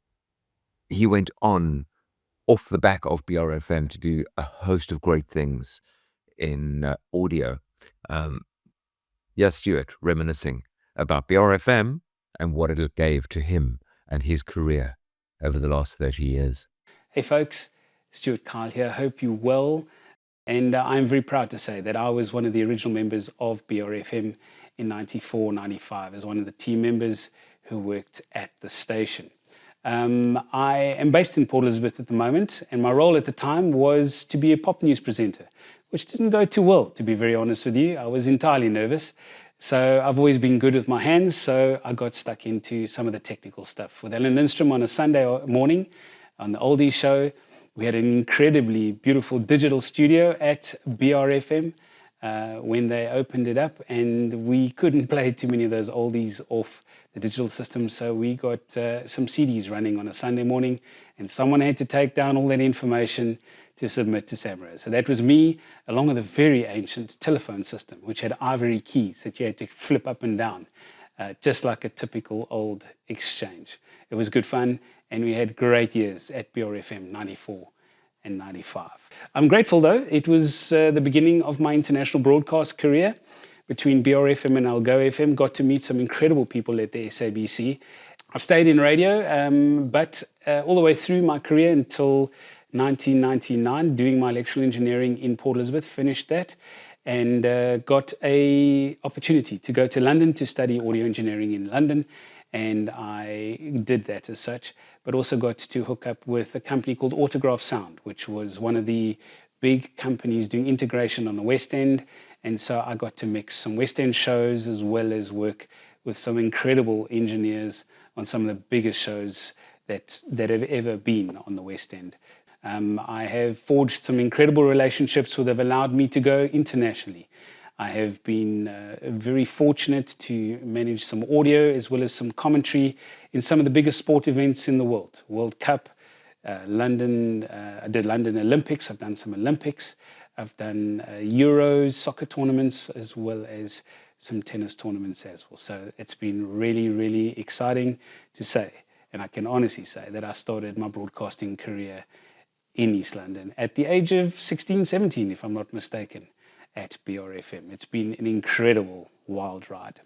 he went on off the back of BRFM to do a host of great things in audio. Stuart, reminiscing about BRFM and what it gave to him and his career over the last 30 years. Hey folks, Stuart Kyle here. Hope you're well. And I'm very proud to say that I was one of the original members of BRFM in 94, 95 as one of the team members who worked at the station. I am based in Port Elizabeth at the moment, and my role at the time was to be a pop news presenter, which didn't go too well, to be very honest with you. I was entirely nervous. So I've always been good with my hands, so I got stuck into some of the technical stuff. With Alan Lindstrom on a Sunday morning on the Oldies show, we had an incredibly beautiful digital studio at BRFM when they opened it up, and we couldn't play too many of those oldies off the digital system, so we got some CDs running on a Sunday morning, and someone had to take down all that information to submit to SAMRO. So that was me, along with a very ancient telephone system, which had ivory keys that you had to flip up and down, just like a typical old exchange. It was good fun, and we had great years at BRFM 94 and 95. I'm grateful, though. It was the beginning of my international broadcast career between BRFM and Algo FM. Got to meet some incredible people at the SABC. I stayed in radio, but all the way through my career until 1999, doing my electrical engineering in Port Elizabeth, finished that, and got a opportunity to go to London to study audio engineering in London, and I did that as such, but also got to hook up with a company called Autograph Sound, which was one of the big companies doing integration on the West End, and so I got to mix some West End shows as well as work with some incredible engineers on some of the biggest shows that have ever been on the West End. I have forged some incredible relationships that have allowed me to go internationally. I have been very fortunate to manage some audio as well as some commentary in some of the biggest sport events in the world. World Cup, London, I did London Olympics, I've done some Olympics, I've done Euros, soccer tournaments, as well as some tennis tournaments as well. So it's been really, really exciting to say, and I can honestly say that I started my broadcasting career in East London at the age of 16, 17, if I'm not mistaken, at BRFM. It's been an incredible, wild ride.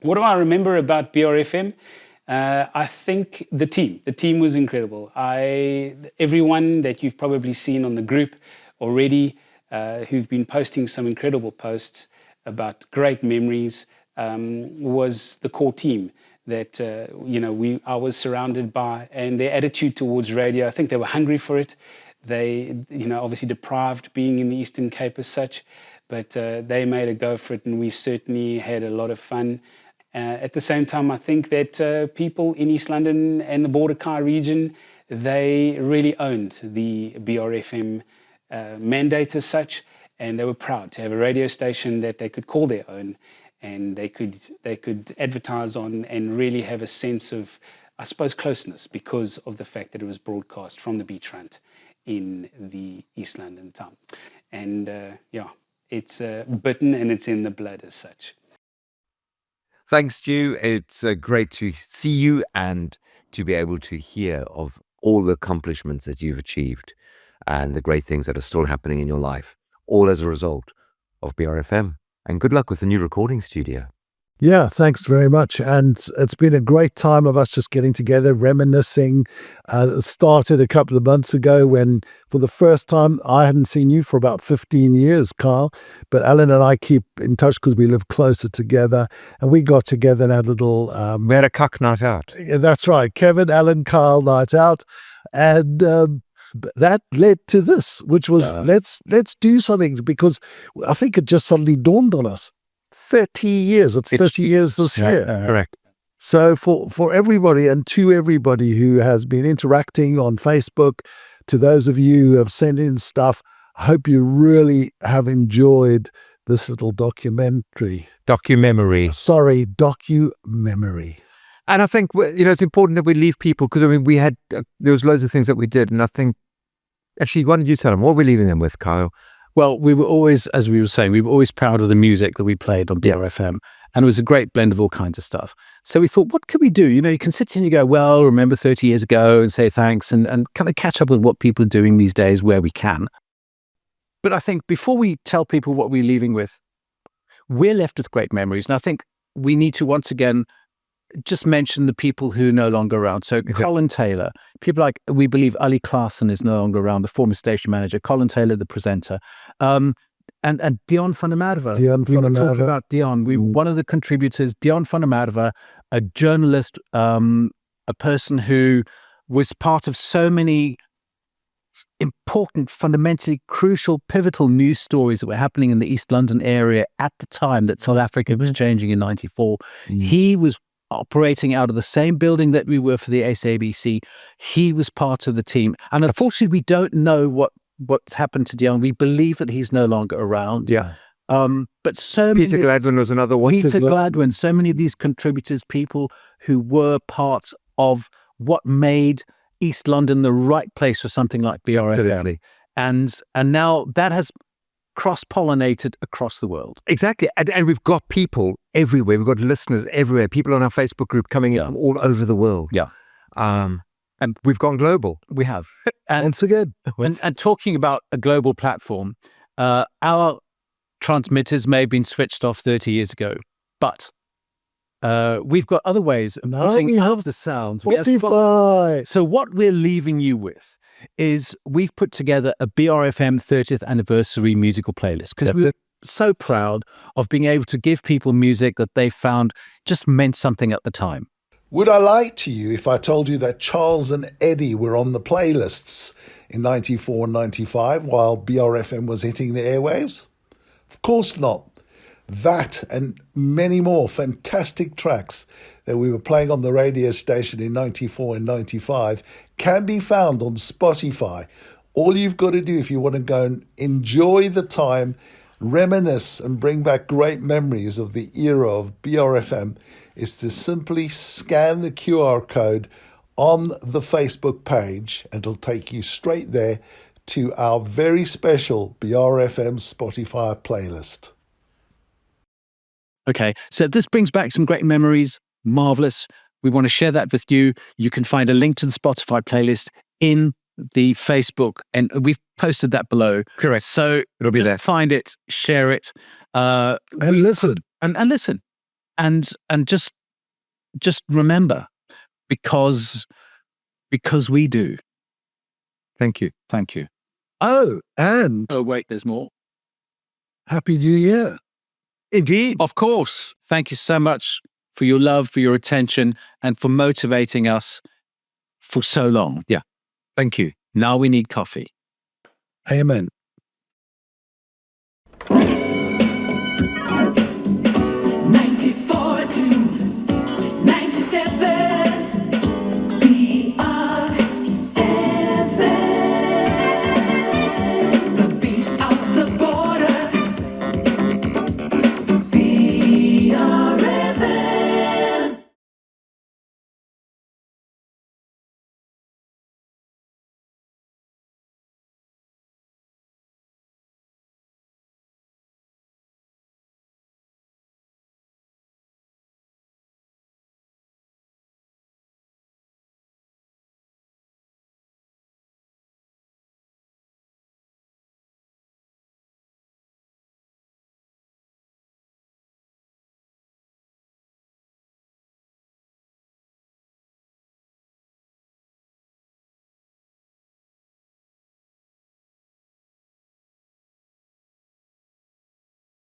What do I remember about BRFM? I think the team was incredible. Everyone that you've probably seen on the group already, who've been posting some incredible posts about great memories, was the core team that I was surrounded by, and their attitude towards radio. I think they were hungry for it. They, obviously deprived being in the Eastern Cape as such, but they made a go for it, and we certainly had a lot of fun. At the same time, I think that people in East London and the Border Kai region, they really owned the BRFM mandate as such, and they were proud to have a radio station that they could call their own, and they could advertise on and really have a sense of, I suppose, closeness because of the fact that it was broadcast from the beachfront in the East London town. And it's bitten and it's in the blood as such. Thanks, Stu. It's great to see you and to be able to hear of all the accomplishments that you've achieved and the great things that are still happening in your life, all as a result of BRFM. And good luck with the new recording studio. Yeah, thanks very much. And it's been a great time of us just getting together, reminiscing. It started a couple of months ago when, for the first time, I hadn't seen you for about 15 years, Carl. But Alan and I keep in touch because we live closer together. And we got together and had a little... we had a cuck night out. Yeah, that's right. Kevin, Alan, Carl night out. And... that led to this, which was let's do something, because I think it just suddenly dawned on us. 30 years. It's 30 years this year. Correct. So for everybody and to everybody who has been interacting on Facebook, to those of you who have sent in stuff, I hope you really have enjoyed this little documemory. Documemory. And I think, it's important that we leave people, because, there was loads of things that we did. And I think, actually, why don't you tell them? What are we leaving them with, Kyle? Well, we were always, as we were saying, we were always proud of the music that we played on BRFM. And it was a great blend of all kinds of stuff. So we thought, what can we do? You can sit here and you go, well, remember 30 years ago, and say thanks, and kind of catch up with what people are doing these days where we can. But I think before we tell people what we're leaving with, we're left with great memories. And I think we need to once again just mention the people who are no longer around. So Colin Taylor, people like, we believe Ali Klaassen is no longer around, the former station manager, Colin Taylor, the presenter, and Dion van der Merwe. We were talking about Dion. One of the contributors, Dion van der Merwe, a journalist, a person who was part of so many important, fundamentally crucial, pivotal news stories that were happening in the East London area at the time that South Africa was changing in 94. He was operating out of the same building that we were for the SABC. He was part of the team. And unfortunately, we don't know what's happened to Dion. We believe that he's no longer around. Yeah. But so Peter many, Gladwin was another one. Peter Gladwin, so many of these contributors, people who were part of what made East London the right place for something like BRFM. Absolutely. And now that has cross-pollinated across the world. Exactly. And we've got people everywhere. We've got listeners everywhere. People on our Facebook group coming in from all over the world. Yeah. And we've gone global. We have. And, Once again. and talking about a global platform, our transmitters may have been switched off 30 years ago, but we've got other ways of putting out the sounds. Spotify. So what we're leaving you with is we've put together a BRFM 30th anniversary musical playlist because we're so proud of being able to give people music that they found just meant something at the time. Would I lie to you if I told you that Charles and Eddie were on the playlists in 94 and 95 while BRFM was hitting the airwaves? Of course not. That and many more fantastic tracks that we were playing on the radio station in 94 and 95 can be found on Spotify. All you've got to do if you want to go and enjoy the time, reminisce and bring back great memories of the era of BRFM is to simply scan the QR code on the Facebook page and it'll take you straight there to our very special BRFM Spotify playlist. Okay, so this brings back some great memories. Marvelous. We want to share that with you. You can find a link to the Spotify playlist in the Facebook, and we've posted that below. Correct. So it'll be there. Find it, share it, and listen, and listen, and just remember, because we do. Thank you. Thank you. Oh, and wait, there's more. Happy New Year. Indeed. Of course. Thank you so much for your love, for your attention, and for motivating us for so long. Yeah. Thank you. Now we need coffee. Amen.